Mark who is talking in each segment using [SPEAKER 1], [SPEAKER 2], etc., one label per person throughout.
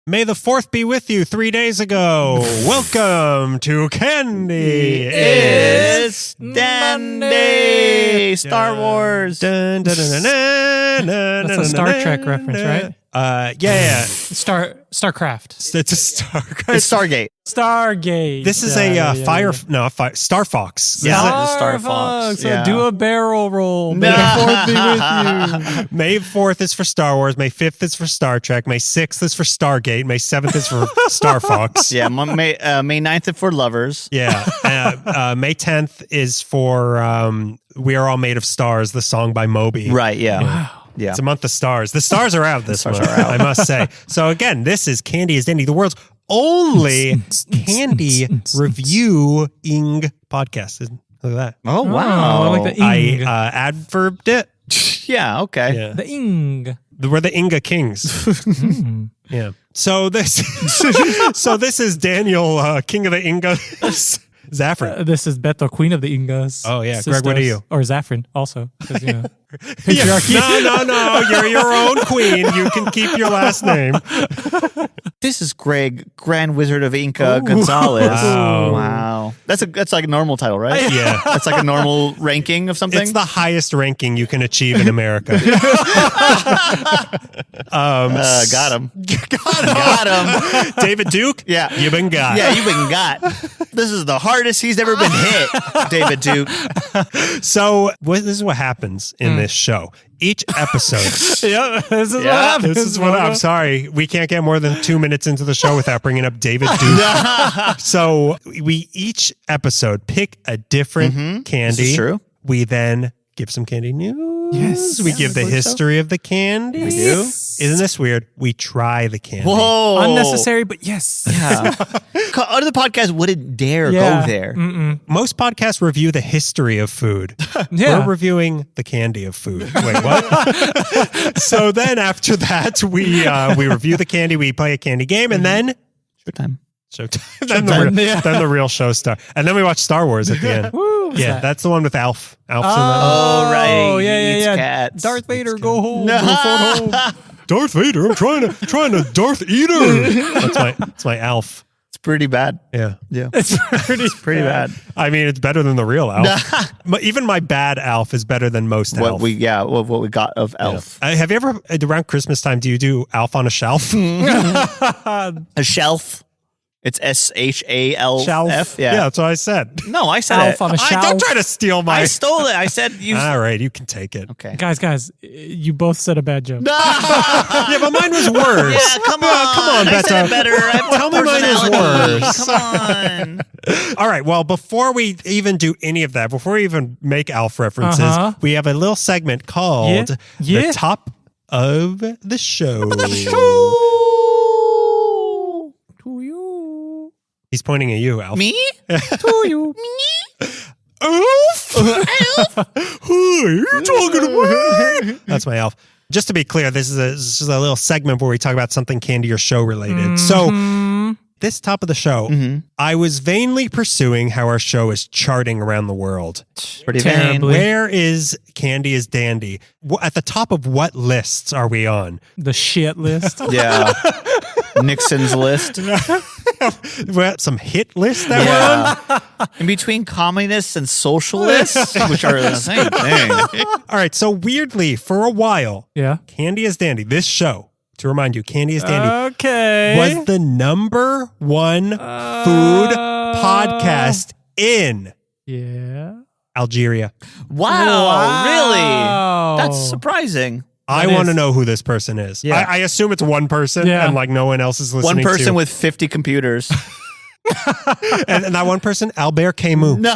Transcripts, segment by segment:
[SPEAKER 1] May the 4th be with you 3 days ago. Welcome to Candy.
[SPEAKER 2] It's Dandy. Star Wars.
[SPEAKER 1] Dun, dun, dun, dun, dun, dun,
[SPEAKER 3] That's a Star Trek reference, right?
[SPEAKER 1] Yeah.
[SPEAKER 3] Starcraft.
[SPEAKER 1] It's a Star.
[SPEAKER 2] It's Stargate.
[SPEAKER 3] Stargate.
[SPEAKER 1] This is Star Fox.
[SPEAKER 2] Star Fox.
[SPEAKER 3] So
[SPEAKER 2] Yeah.
[SPEAKER 3] do a barrel roll. May the 4th be with you.
[SPEAKER 1] May 4th is for Star Wars. May 5th is for Star Trek. May 6th is for Stargate. May 7th is for Star Fox.
[SPEAKER 2] Yeah, May 9th is for lovers.
[SPEAKER 1] Yeah. May 10th is for We Are All Made of Stars, the song by Moby.
[SPEAKER 2] Right, yeah.
[SPEAKER 3] Wow.
[SPEAKER 2] Yeah.
[SPEAKER 1] It's a month of stars. The stars are out this month,
[SPEAKER 2] are out.
[SPEAKER 1] I must say. So again, this is Candy is Dandy, the world's only candy reviewing podcast. Look at that.
[SPEAKER 2] Oh, wow.
[SPEAKER 3] I like the ing.
[SPEAKER 1] I adverbed it.
[SPEAKER 2] Yeah, okay.
[SPEAKER 1] Yeah.
[SPEAKER 3] The ing.
[SPEAKER 1] We're the Inga Kings. Yeah. So this is Daniel, King of the Ingas. Zafran.
[SPEAKER 3] This is Beto, Queen of the Ingas.
[SPEAKER 1] Oh, yeah. Greg, what are you?
[SPEAKER 3] Or Zafran, also. Because,
[SPEAKER 1] Yeah. No. You're your own queen. You can keep your last name.
[SPEAKER 2] This is Greg, Grand Wizard of Inca Gonzalez.
[SPEAKER 1] Wow.
[SPEAKER 2] That's like a normal title, right?
[SPEAKER 1] Yeah.
[SPEAKER 2] That's like a normal ranking of something?
[SPEAKER 1] It's the highest ranking you can achieve in America.
[SPEAKER 2] Got him. Got him.
[SPEAKER 1] David Duke?
[SPEAKER 2] Yeah.
[SPEAKER 1] You've been got.
[SPEAKER 2] Yeah, you've been got. This is the hardest he's ever been hit, David Duke.
[SPEAKER 1] So this is what happens in this show. Each episode.
[SPEAKER 3] yeah, this is what
[SPEAKER 2] Yeah,
[SPEAKER 3] happens.
[SPEAKER 1] This is what I'm sorry. We can't get more than 2 minutes into the show without bringing up David Duke. So we each episode pick a different candy.
[SPEAKER 2] This is true.
[SPEAKER 1] We then give some candy news.
[SPEAKER 3] Yes.
[SPEAKER 1] We give the history of the candy.
[SPEAKER 2] We do.
[SPEAKER 1] Isn't this weird? We try the candy.
[SPEAKER 2] Whoa.
[SPEAKER 3] Unnecessary, but yes.
[SPEAKER 2] Yeah. Other podcasts wouldn't dare
[SPEAKER 3] Yeah.
[SPEAKER 2] go there.
[SPEAKER 1] Most podcasts review the history of food.
[SPEAKER 3] Yeah.
[SPEAKER 1] We're reviewing the candy of food. Wait, what? So then after that, we review the candy, we play a candy game, and then
[SPEAKER 2] Showtime.
[SPEAKER 1] showtime. Then the real show starts. And then we watch Star Wars at the end.
[SPEAKER 3] Woo, what's
[SPEAKER 1] Yeah,
[SPEAKER 3] that?
[SPEAKER 1] that's the one with Alf. Alf's
[SPEAKER 2] Oh, right.
[SPEAKER 3] Oh,
[SPEAKER 2] He
[SPEAKER 3] yeah.
[SPEAKER 2] eats cats.
[SPEAKER 3] Darth Vader, go home. Go phone home.
[SPEAKER 1] Darth Vader, I'm trying to Darth Eater. That's my Alf.
[SPEAKER 2] It's pretty bad.
[SPEAKER 1] Yeah.
[SPEAKER 2] Yeah.
[SPEAKER 3] It's
[SPEAKER 2] Pretty bad.
[SPEAKER 1] I mean, it's better than the real Alf. But even my bad Alf is better than most Alf.
[SPEAKER 2] What we got of Elf.
[SPEAKER 1] Have you ever, around Christmas time, do you do Alf on a shelf?
[SPEAKER 2] A shelf. It's SHALF.
[SPEAKER 1] Shelf?
[SPEAKER 2] Yeah.
[SPEAKER 1] That's what I said.
[SPEAKER 2] No, I said
[SPEAKER 3] Alf
[SPEAKER 2] it.
[SPEAKER 3] on a shelf.
[SPEAKER 1] Don't try to steal my...
[SPEAKER 2] I stole it. I said you.
[SPEAKER 1] All right, you can take it.
[SPEAKER 2] Okay.
[SPEAKER 3] Guys, you both said a bad joke.
[SPEAKER 1] Yeah, but mine was worse.
[SPEAKER 2] Yeah, come on.
[SPEAKER 1] Come on,
[SPEAKER 2] I said
[SPEAKER 1] Beto.
[SPEAKER 2] it better. I have
[SPEAKER 1] Tell me mine is
[SPEAKER 2] personality.
[SPEAKER 1] worse.
[SPEAKER 2] Come on.
[SPEAKER 1] All right, well, before we even do any of that, before we even make Alf references, we have a little segment called
[SPEAKER 3] Yeah.
[SPEAKER 1] The Top of the Show.
[SPEAKER 3] To you.
[SPEAKER 1] He's pointing at you, Alf.
[SPEAKER 2] Me?
[SPEAKER 3] To you.
[SPEAKER 1] Alf? Who are you talking about? That's my Alf. Just to be clear, this is a little segment where we talk about something candy or show related. So this top of the show, I was vainly pursuing how our show is charting around the world.
[SPEAKER 2] Pretty
[SPEAKER 3] Terribly.
[SPEAKER 1] Where is Candy is Dandy? At the top of what lists are we on?
[SPEAKER 3] The shit list.
[SPEAKER 2] Yeah. Nixon's list.
[SPEAKER 1] We're at some hit list that we're on?
[SPEAKER 2] Yeah. In between communists and socialists, which are the same thing.
[SPEAKER 1] All right, so weirdly, for a while,
[SPEAKER 3] Yeah.
[SPEAKER 1] Candy is Dandy, this show, to remind you, Candy is Dandy,
[SPEAKER 3] Okay.
[SPEAKER 1] was the number one food podcast in
[SPEAKER 3] Yeah.
[SPEAKER 1] Algeria.
[SPEAKER 2] Wow,
[SPEAKER 3] Wow.
[SPEAKER 2] really? That's surprising.
[SPEAKER 1] I
[SPEAKER 3] That
[SPEAKER 1] want to
[SPEAKER 3] is-
[SPEAKER 1] know who this person is.
[SPEAKER 3] Yeah.
[SPEAKER 1] I assume it's one person
[SPEAKER 3] Yeah.
[SPEAKER 1] and like no one else is listening
[SPEAKER 2] One person
[SPEAKER 1] to.
[SPEAKER 2] with 50 computers.
[SPEAKER 1] and that one person, Albert Camus.
[SPEAKER 2] No.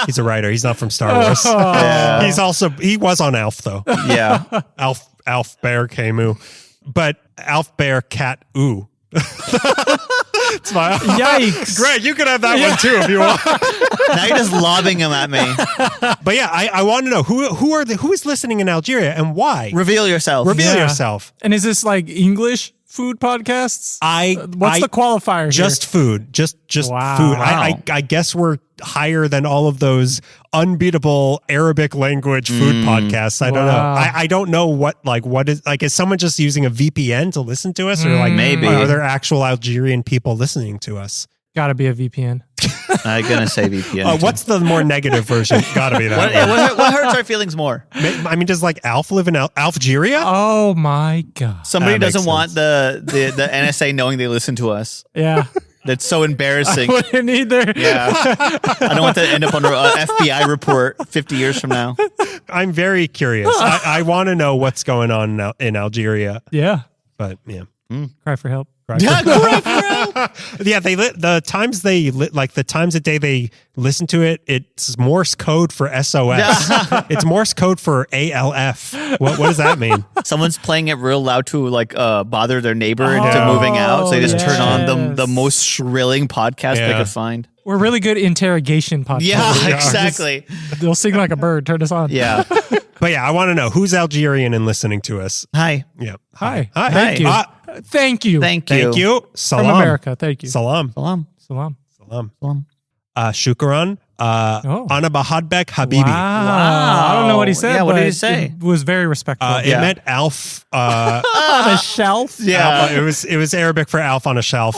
[SPEAKER 1] He's a writer. He's not from Star Wars.
[SPEAKER 2] Yeah.
[SPEAKER 1] He was on Alf though.
[SPEAKER 2] Yeah.
[SPEAKER 1] Alf Bear Camus. But Alf Bear Cat Ooh. It's my
[SPEAKER 3] Yikes.
[SPEAKER 1] Greg, you could have that one too if you want.
[SPEAKER 2] Now you're just lobbing him at me.
[SPEAKER 1] But yeah, I want to know who is listening in Algeria and why.
[SPEAKER 2] Reveal yourself.
[SPEAKER 1] Reveal
[SPEAKER 3] Yeah.
[SPEAKER 1] yourself.
[SPEAKER 3] And is this like English food podcasts? What's
[SPEAKER 1] I
[SPEAKER 3] the qualifier here?
[SPEAKER 1] just food, just
[SPEAKER 3] Wow.
[SPEAKER 1] food. I guess we're higher than all of those unbeatable Arabic language food podcasts. I don't know.
[SPEAKER 3] Wow.
[SPEAKER 1] I don't know what is someone just using a VPN to listen to us, or like
[SPEAKER 2] Maybe.
[SPEAKER 1] are there actual Algerian people listening to us?
[SPEAKER 3] Gotta be a VPN.
[SPEAKER 2] I'm gonna say VPN.
[SPEAKER 1] What's the more negative version? Gotta be that.
[SPEAKER 2] What hurts our feelings more?
[SPEAKER 1] I mean, does like Alf live in Algeria?
[SPEAKER 3] Oh my God.
[SPEAKER 2] Somebody
[SPEAKER 1] That makes
[SPEAKER 2] doesn't want
[SPEAKER 1] sense.
[SPEAKER 2] the NSA knowing they listen to us.
[SPEAKER 3] Yeah.
[SPEAKER 2] That's so embarrassing.
[SPEAKER 3] Wouldn't either.
[SPEAKER 2] Yeah. I don't want to end up on an FBI report 50 years from now.
[SPEAKER 1] I'm very curious. I want to know what's going on in Algeria.
[SPEAKER 3] Yeah.
[SPEAKER 1] But yeah.
[SPEAKER 3] Cry for help.
[SPEAKER 1] Yeah, the times a day they listen to it, it's Morse code for SOS. It's Morse code for ALF. What does that mean?
[SPEAKER 2] Someone's playing it real loud to like bother their neighbor into moving out. So they just turn on the most shrilling podcast they could find.
[SPEAKER 3] We're really good interrogation podcasts.
[SPEAKER 2] Yeah, exactly.
[SPEAKER 3] They'll sing like a bird. Turn us on.
[SPEAKER 2] Yeah.
[SPEAKER 1] But yeah, I want to know who's Algerian and listening to us.
[SPEAKER 2] Hi.
[SPEAKER 1] Yeah.
[SPEAKER 3] Hi.
[SPEAKER 1] Hi.
[SPEAKER 3] Thank you. Thank you.
[SPEAKER 2] Thank you.
[SPEAKER 1] Thank you. Salam.
[SPEAKER 3] From America. Thank you.
[SPEAKER 1] Salam.
[SPEAKER 2] Salam.
[SPEAKER 3] Salam.
[SPEAKER 1] Salam.
[SPEAKER 2] Salam.
[SPEAKER 1] Shukran. Ana Bahadbek Habibi.
[SPEAKER 3] Wow. I don't know what he said.
[SPEAKER 2] Yeah, what
[SPEAKER 3] but
[SPEAKER 2] did he say?
[SPEAKER 3] It was very respectful.
[SPEAKER 1] It meant Alf.
[SPEAKER 3] on a shelf.
[SPEAKER 2] Yeah.
[SPEAKER 1] It was Arabic for Alf on a shelf.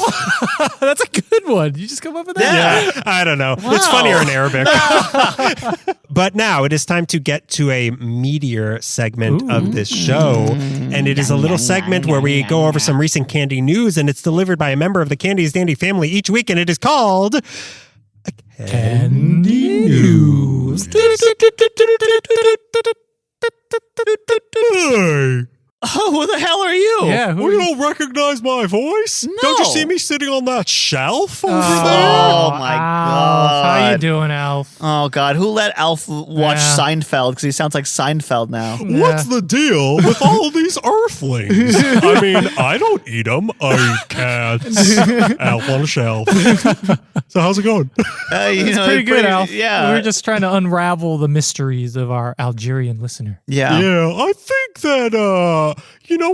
[SPEAKER 3] That's a good one. You just come up with that?
[SPEAKER 1] Yeah, I don't know. It's funnier in Arabic. But now it is time to get to a meteor segment of this show. And it is a little segment where we go over some recent candy news, and it's delivered by a member of the Candy is Dandy family each week, and it is called Candy News. Hey.
[SPEAKER 2] Oh, who the hell are you?
[SPEAKER 3] Yeah.
[SPEAKER 1] Well, you don't recognize my voice?
[SPEAKER 2] No.
[SPEAKER 1] Don't you see me sitting on that shelf over there?
[SPEAKER 2] Oh, my
[SPEAKER 3] Alf. How you
[SPEAKER 2] God.
[SPEAKER 3] doing, Alf?
[SPEAKER 2] Oh, God. Who let Alf watch
[SPEAKER 3] Yeah.
[SPEAKER 2] Seinfeld? Because he sounds like Seinfeld now.
[SPEAKER 1] What's the deal with all of these earthlings? I mean, I don't eat them. I eat cats. Alf on a shelf. So how's it going?
[SPEAKER 3] It's pretty good, Alf.
[SPEAKER 2] Yeah.
[SPEAKER 3] We were just trying to unravel the mysteries of our Algerian listener.
[SPEAKER 2] Yeah.
[SPEAKER 1] Yeah, I think that,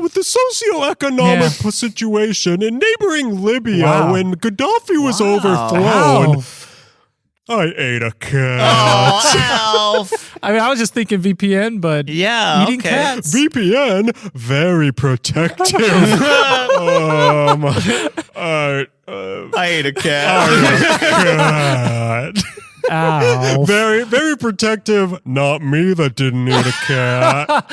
[SPEAKER 1] with the socioeconomic situation in neighboring Libya when Gaddafi was overthrown,
[SPEAKER 3] Alf.
[SPEAKER 1] I ate a cat.
[SPEAKER 2] Oh, Alf.
[SPEAKER 3] I mean, I was just thinking VPN, but
[SPEAKER 2] Yeah.
[SPEAKER 3] eating
[SPEAKER 2] okay.
[SPEAKER 3] cats.
[SPEAKER 1] VPN, very protective.
[SPEAKER 2] I ate a cat.
[SPEAKER 1] Cat.
[SPEAKER 3] Alf.
[SPEAKER 1] Very, very protective. Not me that didn't eat a cat.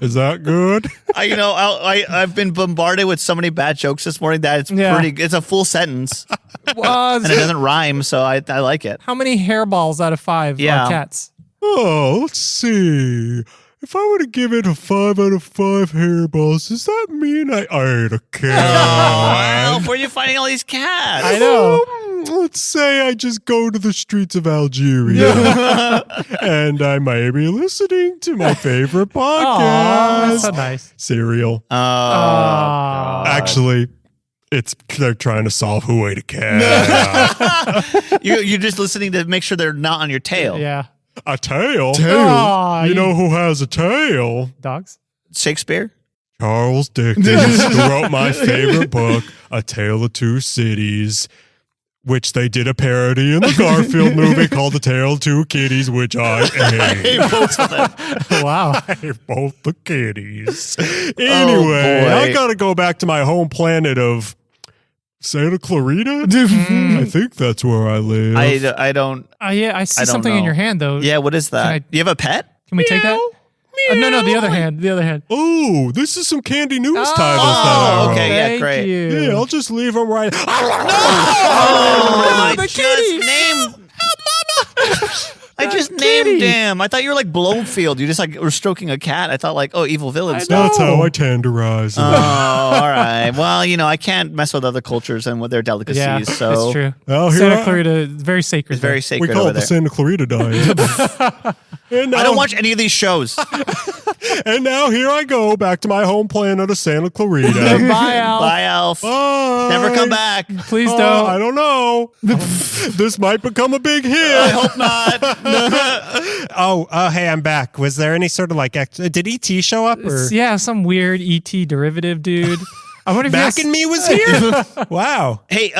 [SPEAKER 1] Is that good?
[SPEAKER 2] I've been bombarded with so many bad jokes this morning that it's a full sentence. And it doesn't rhyme, so I like it.
[SPEAKER 3] How many hairballs out of 5 are cats?
[SPEAKER 1] Oh, let's see. If I were to give it a 5 out of 5 hairballs, does that mean I ate a cat?
[SPEAKER 2] Alf, where are you finding all these cats?
[SPEAKER 3] I know.
[SPEAKER 1] Let's say I just go to the streets of Algeria and I may be listening to my favorite
[SPEAKER 3] Aw,
[SPEAKER 1] podcast.
[SPEAKER 3] that's so nice.
[SPEAKER 1] Serial.
[SPEAKER 3] Aw.
[SPEAKER 1] Actually, they're trying to solve who ate a cat.
[SPEAKER 2] You're just listening to make sure they're not on your tail.
[SPEAKER 3] Yeah.
[SPEAKER 1] A tail?
[SPEAKER 3] Aw,
[SPEAKER 1] You know who has a tail?
[SPEAKER 3] Dogs?
[SPEAKER 2] Shakespeare?
[SPEAKER 1] Charles Dickens, who wrote my favorite book, A Tale of Two Cities, which they did a parody in the Garfield movie called The Tale of Two Kitties, which I hate.
[SPEAKER 2] Both of them.
[SPEAKER 3] Wow.
[SPEAKER 1] I hate both the kitties. Anyway,
[SPEAKER 2] boy.
[SPEAKER 1] I gotta go back to my home planet of Santa Clarita. I think that's where I live.
[SPEAKER 2] I don't.
[SPEAKER 3] Yeah, I see
[SPEAKER 2] I don't
[SPEAKER 3] something in
[SPEAKER 2] know.
[SPEAKER 3] your hand, though.
[SPEAKER 2] Yeah, what is that?
[SPEAKER 3] Can I-
[SPEAKER 2] Do you have a pet?
[SPEAKER 3] Can we take that? No, the other hand. The other hand.
[SPEAKER 1] Oh, this is some candy news titles that
[SPEAKER 2] Oh,
[SPEAKER 1] I
[SPEAKER 2] okay. Yeah,
[SPEAKER 3] Thank
[SPEAKER 2] great.
[SPEAKER 3] you.
[SPEAKER 1] Yeah, I'll just leave them right.
[SPEAKER 2] Oh,
[SPEAKER 3] the
[SPEAKER 2] I just named. I just named him. I thought you were like Blomfield. You just like were stroking a cat. I thought like, oh, evil villains.
[SPEAKER 3] I know.
[SPEAKER 1] That's how I tenderize them.
[SPEAKER 2] Oh, all right. Well, I can't mess with other cultures and with their delicacies.
[SPEAKER 3] Yeah,
[SPEAKER 2] so
[SPEAKER 3] that's true.
[SPEAKER 1] Oh, here
[SPEAKER 3] Santa
[SPEAKER 1] I-
[SPEAKER 3] Clarita, very sacred.
[SPEAKER 2] it's very
[SPEAKER 1] We
[SPEAKER 2] sacred
[SPEAKER 1] call
[SPEAKER 2] over
[SPEAKER 1] it the
[SPEAKER 2] there.
[SPEAKER 1] Santa Clarita diet. And
[SPEAKER 2] I don't watch any of these shows.
[SPEAKER 1] And now here I go back to my home planet of Santa Clarita.
[SPEAKER 3] Bye, Al.
[SPEAKER 2] Bye, Alf.
[SPEAKER 1] Bye.
[SPEAKER 2] Never come back.
[SPEAKER 3] Please
[SPEAKER 1] I
[SPEAKER 3] don't.
[SPEAKER 1] don't know. This might become a big
[SPEAKER 2] I
[SPEAKER 1] hit.
[SPEAKER 2] hope not.
[SPEAKER 1] Hey, I'm back. Was there any sort of did ET show up? Or?
[SPEAKER 3] Yeah, some weird ET derivative dude. I wonder if
[SPEAKER 1] Mac and me was here. Wow.
[SPEAKER 2] Hey,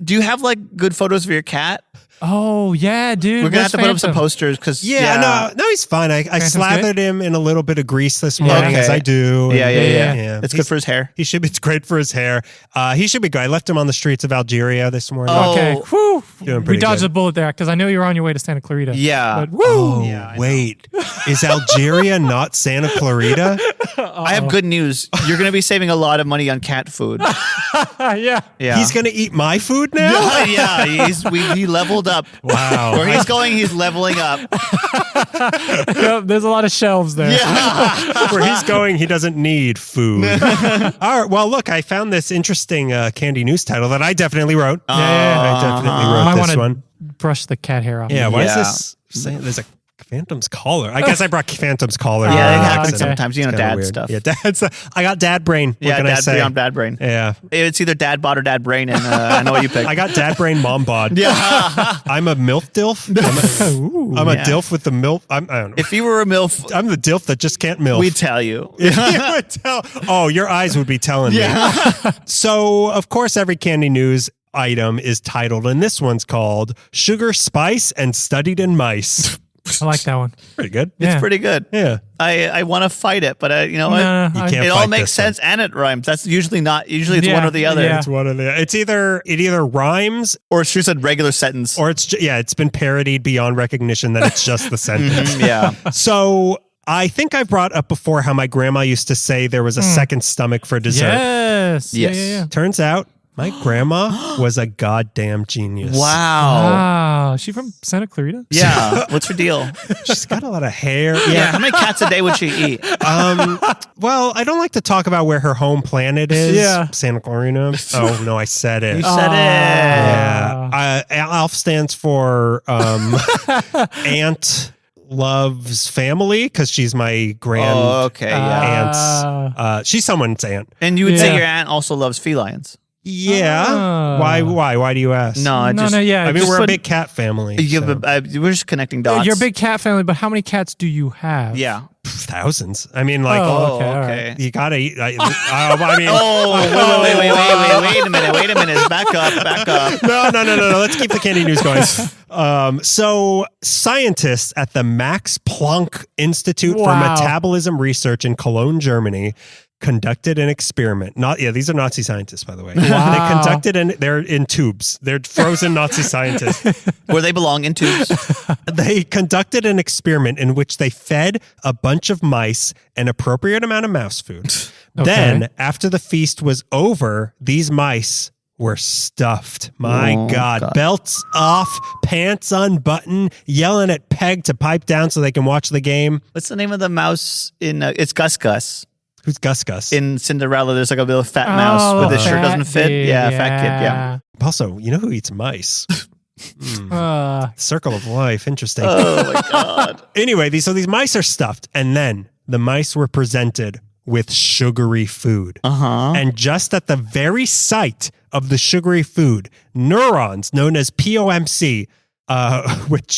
[SPEAKER 2] do you have like good photos of your cat?
[SPEAKER 3] Oh yeah, dude.
[SPEAKER 2] We're gonna have to put up some
[SPEAKER 3] Phantom?
[SPEAKER 2] posters because
[SPEAKER 1] No, he's fine. I slathered him in a little bit of grease this morning, as I do.
[SPEAKER 2] Yeah. It's good for his hair.
[SPEAKER 1] It's great for his hair. He should be good. I left him on the streets of Algeria this morning.
[SPEAKER 2] Oh.
[SPEAKER 3] Okay. Whew.
[SPEAKER 1] Doing
[SPEAKER 3] We
[SPEAKER 1] pretty
[SPEAKER 3] dodged
[SPEAKER 1] good.
[SPEAKER 3] a bullet there because I know you were on your way to Santa Clarita.
[SPEAKER 2] Yeah.
[SPEAKER 3] But woo.
[SPEAKER 1] Oh,
[SPEAKER 2] Yeah, I
[SPEAKER 1] wait. Is Algeria not Santa Clarita?
[SPEAKER 2] I have good news. You're gonna be saving a lot of money on cat food.
[SPEAKER 3] Yeah.
[SPEAKER 2] Yeah.
[SPEAKER 1] He's going to eat my food now?
[SPEAKER 2] Yeah. He leveled up.
[SPEAKER 1] Wow.
[SPEAKER 2] Where he's going, he's leveling up.
[SPEAKER 3] Yep, there's a lot of shelves there.
[SPEAKER 1] Where he's going, he doesn't need food. All right. Well, look, I found this interesting candy news title that I definitely wrote. I definitely wrote
[SPEAKER 3] I
[SPEAKER 1] this
[SPEAKER 3] want to
[SPEAKER 1] one.
[SPEAKER 3] brush the cat hair off.
[SPEAKER 1] Yeah. Why is
[SPEAKER 2] Yeah.
[SPEAKER 1] this saying there's a Phantom's collar? I guess I brought Phantom's collar.
[SPEAKER 2] Yeah,
[SPEAKER 1] by
[SPEAKER 2] it happens
[SPEAKER 1] accident.
[SPEAKER 2] sometimes. You know,
[SPEAKER 1] It's kinda
[SPEAKER 2] dad
[SPEAKER 1] weird.
[SPEAKER 2] stuff.
[SPEAKER 1] Yeah, dad stuff. I got dad brain. What
[SPEAKER 2] Yeah,
[SPEAKER 1] can I
[SPEAKER 2] dad
[SPEAKER 1] say?
[SPEAKER 2] brain on dad brain.
[SPEAKER 1] Yeah.
[SPEAKER 2] It's either dad bod or dad brain, and I know what you picked.
[SPEAKER 1] I got dad brain, mom bod.
[SPEAKER 2] Yeah.
[SPEAKER 1] I'm a MILF DILF. I'm a DILF with the MILF. I don't know.
[SPEAKER 2] If you were a MILF,
[SPEAKER 1] I'm the DILF that just can't MILF.
[SPEAKER 2] we'd tell you.
[SPEAKER 1] You would tell. Oh, your eyes would be telling me. So, of course, every candy news item is titled, and this one's called Sugar, Spice, and Studied in Mice.
[SPEAKER 3] I like that one.
[SPEAKER 1] Pretty good.
[SPEAKER 3] Yeah.
[SPEAKER 2] It's pretty good.
[SPEAKER 1] Yeah.
[SPEAKER 2] I want to fight it, but you know what?
[SPEAKER 3] Nah,
[SPEAKER 1] You can't
[SPEAKER 2] It all
[SPEAKER 1] fight
[SPEAKER 2] makes
[SPEAKER 1] this one.
[SPEAKER 2] sense and it rhymes. That's usually not. Usually it's
[SPEAKER 3] Yeah,
[SPEAKER 2] one or the other.
[SPEAKER 3] yeah.
[SPEAKER 1] It's one of the. It either rhymes
[SPEAKER 2] Or it's just a regular sentence.
[SPEAKER 1] or it's been parodied beyond recognition that it's just the sentence.
[SPEAKER 2] Yeah.
[SPEAKER 1] So I think I brought up before how my grandma used to say there was a second stomach for dessert.
[SPEAKER 3] Yes.
[SPEAKER 2] Yes.
[SPEAKER 3] Yeah.
[SPEAKER 1] Turns out my grandma was a goddamn genius.
[SPEAKER 2] Wow.
[SPEAKER 3] Wow. Is she from Santa Clarita?
[SPEAKER 2] Yeah. What's her deal?
[SPEAKER 1] She's got a lot of hair.
[SPEAKER 2] Yeah. How many cats a day would she eat?
[SPEAKER 1] Well, I don't like to talk about where her home planet is.
[SPEAKER 3] Yeah.
[SPEAKER 1] Santa Clarita. Oh, no, I said it.
[SPEAKER 2] You said it.
[SPEAKER 1] Yeah. ALF stands for Aunt Loves Family because she's my grand
[SPEAKER 2] Oh, okay. Yeah.
[SPEAKER 1] aunt's. She's someone's aunt.
[SPEAKER 2] And you would say
[SPEAKER 3] Yeah.
[SPEAKER 2] your aunt also loves felines.
[SPEAKER 1] Yeah.
[SPEAKER 3] Ah.
[SPEAKER 1] Why do you ask?
[SPEAKER 2] No,
[SPEAKER 3] Yeah.
[SPEAKER 1] I mean,
[SPEAKER 3] just
[SPEAKER 1] we're a
[SPEAKER 3] put-
[SPEAKER 1] big cat family. so.
[SPEAKER 2] We're just connecting dots.
[SPEAKER 3] You're a big cat family, but how many cats do you have?
[SPEAKER 2] Yeah.
[SPEAKER 1] Thousands. I mean, like,
[SPEAKER 3] Oh, okay, all
[SPEAKER 2] okay.
[SPEAKER 1] you gotta eat. I mean,
[SPEAKER 2] Wait a minute. Back up.
[SPEAKER 1] No. Let's keep the candy news going. So scientists at the Max Planck Institute for
[SPEAKER 3] Wow.
[SPEAKER 1] Metabolism Research in Cologne, Germany, conducted an experiment. These are Nazi scientists, by the way.
[SPEAKER 3] Wow.
[SPEAKER 1] They conducted they're in tubes. They're frozen Nazi scientists.
[SPEAKER 2] Where they belong in tubes.
[SPEAKER 1] They conducted an experiment in which they fed a bunch of mice an appropriate amount of mouse food.
[SPEAKER 3] Okay.
[SPEAKER 1] Then, after the feast was over, these mice were stuffed. My God. Belts off, pants unbuttoned, yelling at Peg to pipe down so they can watch the game.
[SPEAKER 2] What's the name of the mouse in? It's Gus Gus.
[SPEAKER 1] Who's Gus Gus?
[SPEAKER 2] In Cinderella, there's like a little fat mouse with his shirt doesn't fit. Fat kid. Yeah.
[SPEAKER 1] Also, you know who eats mice? Circle of life. Interesting.
[SPEAKER 2] Oh my God.
[SPEAKER 1] Anyway, these mice are stuffed, and then the mice were presented with sugary food. And just at the very sight of the sugary food, neurons known as POMC, which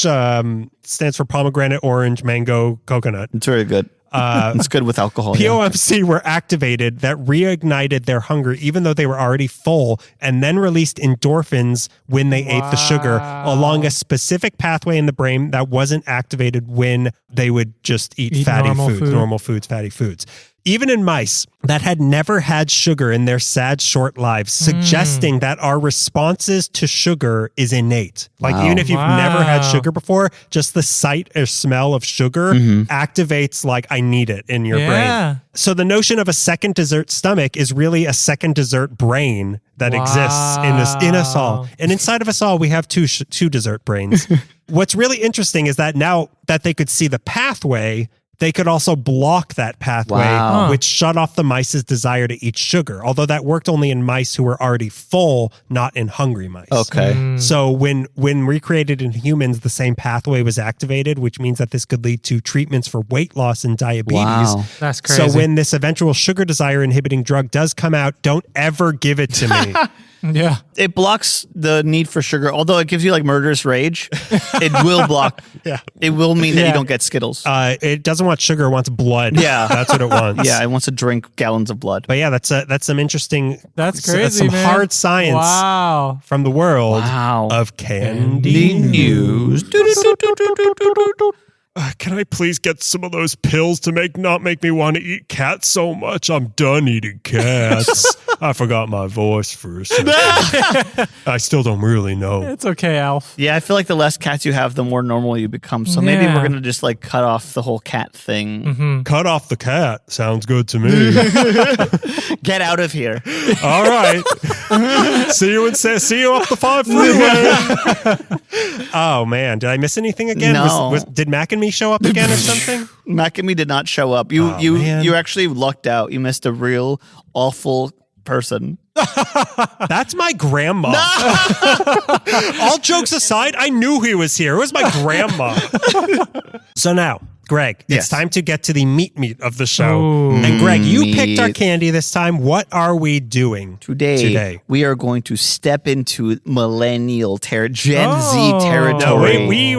[SPEAKER 1] stands for pomegranate, orange, mango, coconut.
[SPEAKER 2] It's very good. It's good with alcohol. Yeah.
[SPEAKER 1] POMC were activated that reignited their hunger even though they were already full, and then released endorphins when they ate the sugar along a specific pathway in the brain that wasn't activated when they would just eat fatty foods, normal foods, fatty foods. Even in mice that had never had sugar in their sad, short lives, suggesting that our responses to sugar is innate. Like, even if you've never had sugar before, just the sight or smell of sugar activates, like, I need it in your brain. So the notion of a second dessert stomach is really a second dessert brain that exists in us all. And inside of us all, we have two dessert brains. What's really interesting is that now that they could see the pathway, they could also block that pathway, which shut off the mice's desire to eat sugar. Although that worked only in mice who were already full, not in hungry mice.
[SPEAKER 2] Okay.
[SPEAKER 1] So when recreated in humans, the same pathway was activated, which means that this could lead to treatments for weight loss and diabetes.
[SPEAKER 2] Wow.
[SPEAKER 3] That's crazy.
[SPEAKER 1] So when this eventual sugar desire inhibiting drug does come out, don't ever give it to me.
[SPEAKER 3] Yeah.
[SPEAKER 2] It blocks the need for sugar, although it gives you like murderous rage. It will block.
[SPEAKER 1] Yeah.
[SPEAKER 2] It will mean that you don't get Skittles.
[SPEAKER 1] It doesn't doesn't want sugar, it wants blood.
[SPEAKER 2] Yeah.
[SPEAKER 1] That's what it wants.
[SPEAKER 2] Yeah, it wants to drink gallons of blood.
[SPEAKER 1] But yeah, that's some interesting.
[SPEAKER 3] That's crazy,
[SPEAKER 1] That's some
[SPEAKER 3] man.
[SPEAKER 1] hard science.
[SPEAKER 3] Wow.
[SPEAKER 1] From the world of candy news. Can I please get some of those pills to not make me want to eat cats so much? I'm done eating cats. I forgot my voice for a second. I still don't really know.
[SPEAKER 3] It's okay, Alf.
[SPEAKER 2] Yeah, I feel like the less cats you have, the more normal you become. So maybe we're going to just like cut off the whole cat thing.
[SPEAKER 3] Mm-hmm.
[SPEAKER 1] Cut off the cat. Sounds good to me.
[SPEAKER 2] Get out of here.
[SPEAKER 1] All right. See you up the 5 freeway. Oh man, did I miss anything again?
[SPEAKER 2] No.
[SPEAKER 1] Did Mac and me show up again or something?
[SPEAKER 2] Mac and me did not show up. You actually lucked out. You missed a real awful person.
[SPEAKER 1] That's my grandma. All jokes aside, I knew he was here. It was my grandma. So now, Greg, it's time to get to the meat of the show.
[SPEAKER 3] Ooh.
[SPEAKER 1] And Greg, you picked our candy this time. What are we doing
[SPEAKER 2] today? We are going to step into millennial Gen Z territory.
[SPEAKER 1] No, we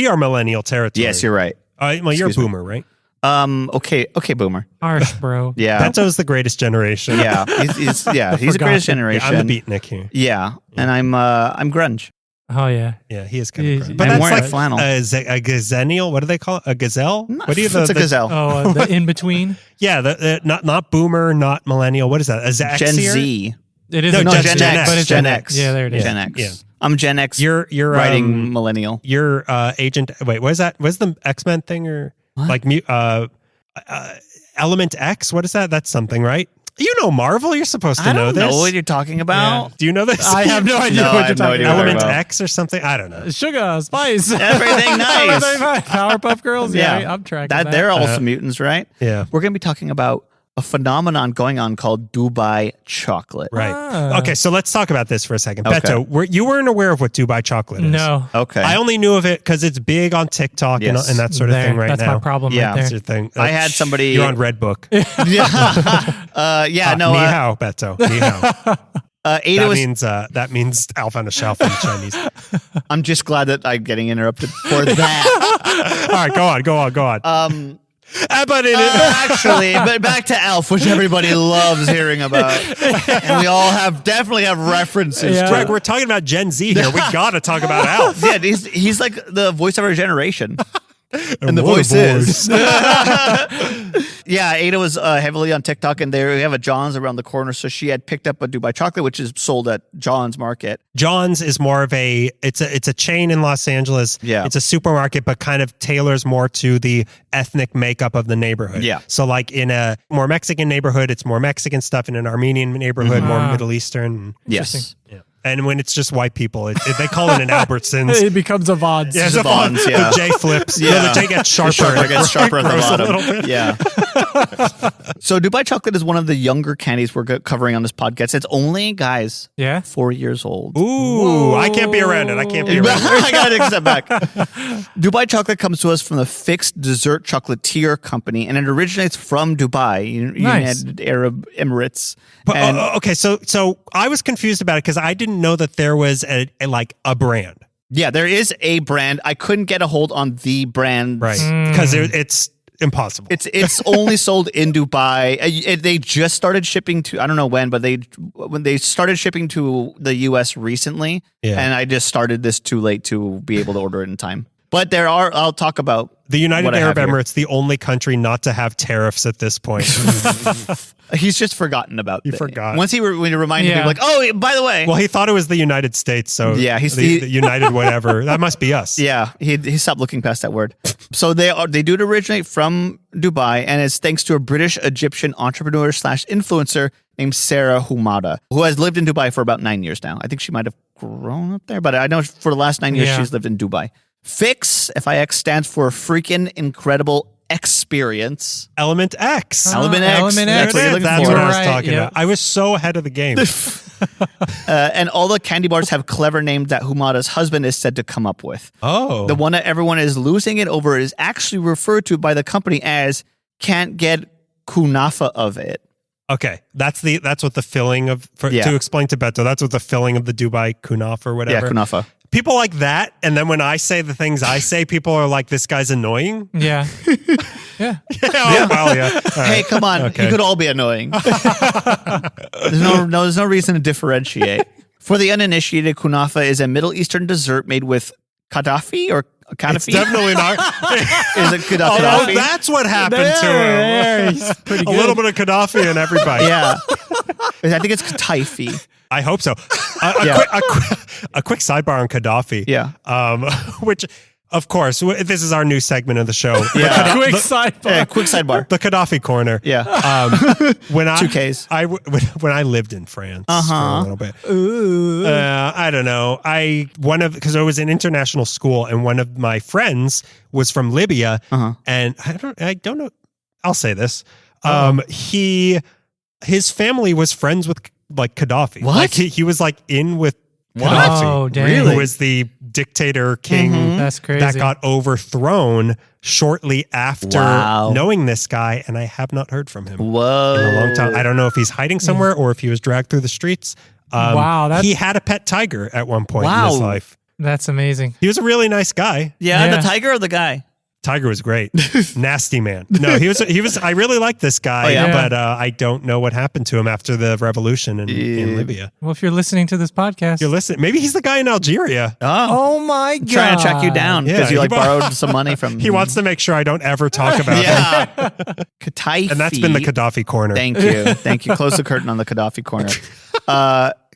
[SPEAKER 1] are millennial territory.
[SPEAKER 2] Yes, you're right.
[SPEAKER 1] Well, you're a boomer, right?
[SPEAKER 2] Okay, boomer.
[SPEAKER 3] Harsh, bro.
[SPEAKER 2] Yeah.
[SPEAKER 1] Beto's the greatest generation.
[SPEAKER 2] Yeah, he's the greatest generation.
[SPEAKER 1] Yeah, I'm the beatnik here.
[SPEAKER 2] Yeah, and I'm grunge.
[SPEAKER 3] Oh yeah,
[SPEAKER 1] yeah, he is kind of grunge.
[SPEAKER 2] But I'm wearing flannel.
[SPEAKER 1] A gazenial. What do they call it? A gazelle? What do you?
[SPEAKER 2] It's a gazelle.
[SPEAKER 3] Oh, the in between.
[SPEAKER 1] Yeah, not boomer, not millennial. What is that? A
[SPEAKER 2] Gen Z.
[SPEAKER 3] It is
[SPEAKER 2] Gen
[SPEAKER 3] X,
[SPEAKER 2] X,
[SPEAKER 3] but it's
[SPEAKER 2] Gen X.
[SPEAKER 3] Yeah, there it is.
[SPEAKER 2] Gen X.
[SPEAKER 1] Yeah.
[SPEAKER 2] I'm Gen X.
[SPEAKER 1] You're
[SPEAKER 2] writing millennial.
[SPEAKER 1] You're agent. Wait, what is that? What's the X-Men thing or
[SPEAKER 2] what?
[SPEAKER 1] Like Element X? What is that? That's something, right? You know Marvel. You're supposed to know this.
[SPEAKER 2] I don't know what you're talking about.
[SPEAKER 1] Yeah. Do you know this?
[SPEAKER 3] I have no idea what you're talking about.
[SPEAKER 1] Element X or something? I don't know.
[SPEAKER 3] Sugar, spice.
[SPEAKER 2] Everything nice.
[SPEAKER 3] Powerpuff Girls. Yeah, I'm tracking that.
[SPEAKER 2] They're also mutants, right?
[SPEAKER 1] Yeah.
[SPEAKER 2] We're going to be talking about a phenomenon going on called Dubai chocolate.
[SPEAKER 1] Right. Okay, so let's talk about this for a second.
[SPEAKER 2] Okay.
[SPEAKER 1] Beto, you weren't aware of what Dubai chocolate is.
[SPEAKER 3] No.
[SPEAKER 2] Okay.
[SPEAKER 1] I only knew of it because it's big on TikTok and that sort of thing right
[SPEAKER 3] that's
[SPEAKER 1] now.
[SPEAKER 3] That's my problem right there.
[SPEAKER 1] That's your thing.
[SPEAKER 2] I had somebody...
[SPEAKER 1] You're on Redbook.
[SPEAKER 2] Ni
[SPEAKER 1] hao, Beto. Ni hao.
[SPEAKER 2] Ada
[SPEAKER 1] that means Alf on a shelf in Chinese.
[SPEAKER 2] I'm just glad that I'm getting interrupted for that.
[SPEAKER 1] All right, go on.
[SPEAKER 2] Actually, but back to Elf, which everybody loves hearing about, and we all definitely have references.
[SPEAKER 3] Yeah.
[SPEAKER 1] Greg, we're talking about Gen Z here. We got to talk about Elf.
[SPEAKER 2] Yeah, he's like the voice of our generation. And the
[SPEAKER 1] what a
[SPEAKER 2] voice is. Yeah, Ada was heavily on TikTok, and they have a John's around the corner, so she had picked up a Dubai chocolate, which is sold at John's Market.
[SPEAKER 1] John's is more of it's a chain in Los Angeles.
[SPEAKER 2] Yeah.
[SPEAKER 1] It's a supermarket, but kind of tailors more to the ethnic makeup of the neighborhood.
[SPEAKER 2] Yeah.
[SPEAKER 1] So like in a more Mexican neighborhood, it's more Mexican stuff. In an Armenian neighborhood, more Middle Eastern.
[SPEAKER 2] Yes.
[SPEAKER 1] Yeah. And when it's just white people, they call it an Albertsons.
[SPEAKER 3] It becomes a Vons.
[SPEAKER 1] Yeah,
[SPEAKER 2] it's a Vons, yeah.
[SPEAKER 1] The J flips.
[SPEAKER 2] Yeah.
[SPEAKER 1] The J gets sharper.
[SPEAKER 2] The gets sharper at the bottom.
[SPEAKER 1] Bit.
[SPEAKER 2] Yeah. So Dubai chocolate is one of the younger candies we're covering on this podcast. It's only, guys, 4 years old.
[SPEAKER 1] Ooh, whoa. I can't be around it. I
[SPEAKER 2] gotta take a step back. Dubai chocolate comes to us from the Fixed Dessert Chocolatier Company, and it originates from Dubai, United Arab Emirates.
[SPEAKER 1] But, okay, so I was confused about it because I didn't know that there was a brand.
[SPEAKER 2] Yeah, there is a brand. I couldn't get a hold on the brand,
[SPEAKER 1] right? Because it's impossible.
[SPEAKER 2] It's only sold in Dubai. They just started shipping to, I don't know when they started shipping to the US recently, and I just started this too late to be able to order it in time. But I'll talk about
[SPEAKER 1] the United Arab Emirates, the only country not to have tariffs at this point.
[SPEAKER 2] He's just forgotten about it.
[SPEAKER 1] He forgot.
[SPEAKER 2] Once when he reminded people, like, oh, by the way.
[SPEAKER 1] Well, he thought it was the United States, so
[SPEAKER 2] he's
[SPEAKER 1] the United whatever. That must be us.
[SPEAKER 2] Yeah, he stopped looking past that word. So they do originate from Dubai, and it's thanks to a British-Egyptian entrepreneur / influencer named Sarah Humada, who has lived in Dubai for about 9 years now. I think she might have grown up there, but I know for the last 9 years she's lived in Dubai. Fix, F-I-X, stands for freaking incredible experience.
[SPEAKER 1] Element X.
[SPEAKER 2] Element X. That's what you're looking
[SPEAKER 1] That's
[SPEAKER 2] for.
[SPEAKER 1] what I was talking about. I was so ahead of the game.
[SPEAKER 2] And all the candy bars have clever names that Humada's husband is said to come up with.
[SPEAKER 1] Oh.
[SPEAKER 2] The one that everyone is losing it over is actually referred to by the company as can't get kunafa of it.
[SPEAKER 1] Okay, that's what the filling of to explain to Beto. That's what the filling of the Dubai kunafa or whatever.
[SPEAKER 2] Yeah, kunafa.
[SPEAKER 1] people like that. And then when I say the things I say, people are like, this guy's annoying.
[SPEAKER 3] Yeah. Yeah.
[SPEAKER 1] Oh, well, yeah. All
[SPEAKER 2] Hey,
[SPEAKER 1] right.
[SPEAKER 2] come on.
[SPEAKER 1] Okay.
[SPEAKER 2] You could all be annoying. There's no reason to differentiate. For the uninitiated, kunafa is a Middle Eastern dessert made with Gaddafi or
[SPEAKER 1] It's
[SPEAKER 2] Gaddafi.
[SPEAKER 1] definitely not.
[SPEAKER 2] Is it
[SPEAKER 1] Oh,
[SPEAKER 2] Gaddafi?
[SPEAKER 1] that's what happened
[SPEAKER 3] There,
[SPEAKER 1] to
[SPEAKER 3] he's
[SPEAKER 1] him.
[SPEAKER 3] pretty
[SPEAKER 1] A
[SPEAKER 3] good.
[SPEAKER 1] little bit of Gaddafi and everybody.
[SPEAKER 2] Yeah. I think it's Kataifi.
[SPEAKER 1] I hope so.
[SPEAKER 2] Yeah.
[SPEAKER 1] A quick sidebar on Gaddafi.
[SPEAKER 2] Yeah.
[SPEAKER 1] Which, of course, this is our new segment of the show.
[SPEAKER 2] Yeah.
[SPEAKER 3] Quick sidebar.
[SPEAKER 2] Yeah, quick sidebar.
[SPEAKER 1] The Gaddafi corner.
[SPEAKER 2] Yeah.
[SPEAKER 1] When I
[SPEAKER 2] 2Ks.
[SPEAKER 1] When I lived in France for a little bit,
[SPEAKER 3] Ooh.
[SPEAKER 1] I don't know. Because I was in international school, and one of my friends was from Libya, and I don't know. I'll say this. His family was friends with like Gaddafi.
[SPEAKER 2] What?
[SPEAKER 1] Like he was like in with Gaddafi,
[SPEAKER 3] Oh, dang.
[SPEAKER 1] who was the dictator king
[SPEAKER 3] That's crazy.
[SPEAKER 1] that got overthrown shortly after
[SPEAKER 2] Wow.
[SPEAKER 1] knowing this guy, and I have not heard from him
[SPEAKER 2] Whoa.
[SPEAKER 1] in a long time. I don't know if he's hiding somewhere or if he was dragged through the streets.
[SPEAKER 3] Wow, that's-
[SPEAKER 1] he had a pet tiger at one point in his
[SPEAKER 2] Wow.
[SPEAKER 1] life.
[SPEAKER 3] That's amazing.
[SPEAKER 1] He was a really nice guy.
[SPEAKER 2] Yeah,
[SPEAKER 3] Yeah.
[SPEAKER 2] the tiger or the guy?
[SPEAKER 1] Tiger was great. Nasty man. No, he was. I really liked this guy,
[SPEAKER 2] Oh, yeah?
[SPEAKER 1] but I don't know what happened to him after the revolution in Libya.
[SPEAKER 3] Well, if you're listening to this podcast.
[SPEAKER 1] You're listening. Maybe he's the guy in Algeria.
[SPEAKER 3] Oh my God.
[SPEAKER 2] Trying to track you down
[SPEAKER 1] Yeah,
[SPEAKER 2] because you
[SPEAKER 1] he
[SPEAKER 2] borrowed some money from
[SPEAKER 1] He wants to make sure I don't ever talk about him.
[SPEAKER 2] Yeah. Kataifi.
[SPEAKER 1] And that's been the Gaddafi corner.
[SPEAKER 2] Thank you. Close the curtain on the Gaddafi corner.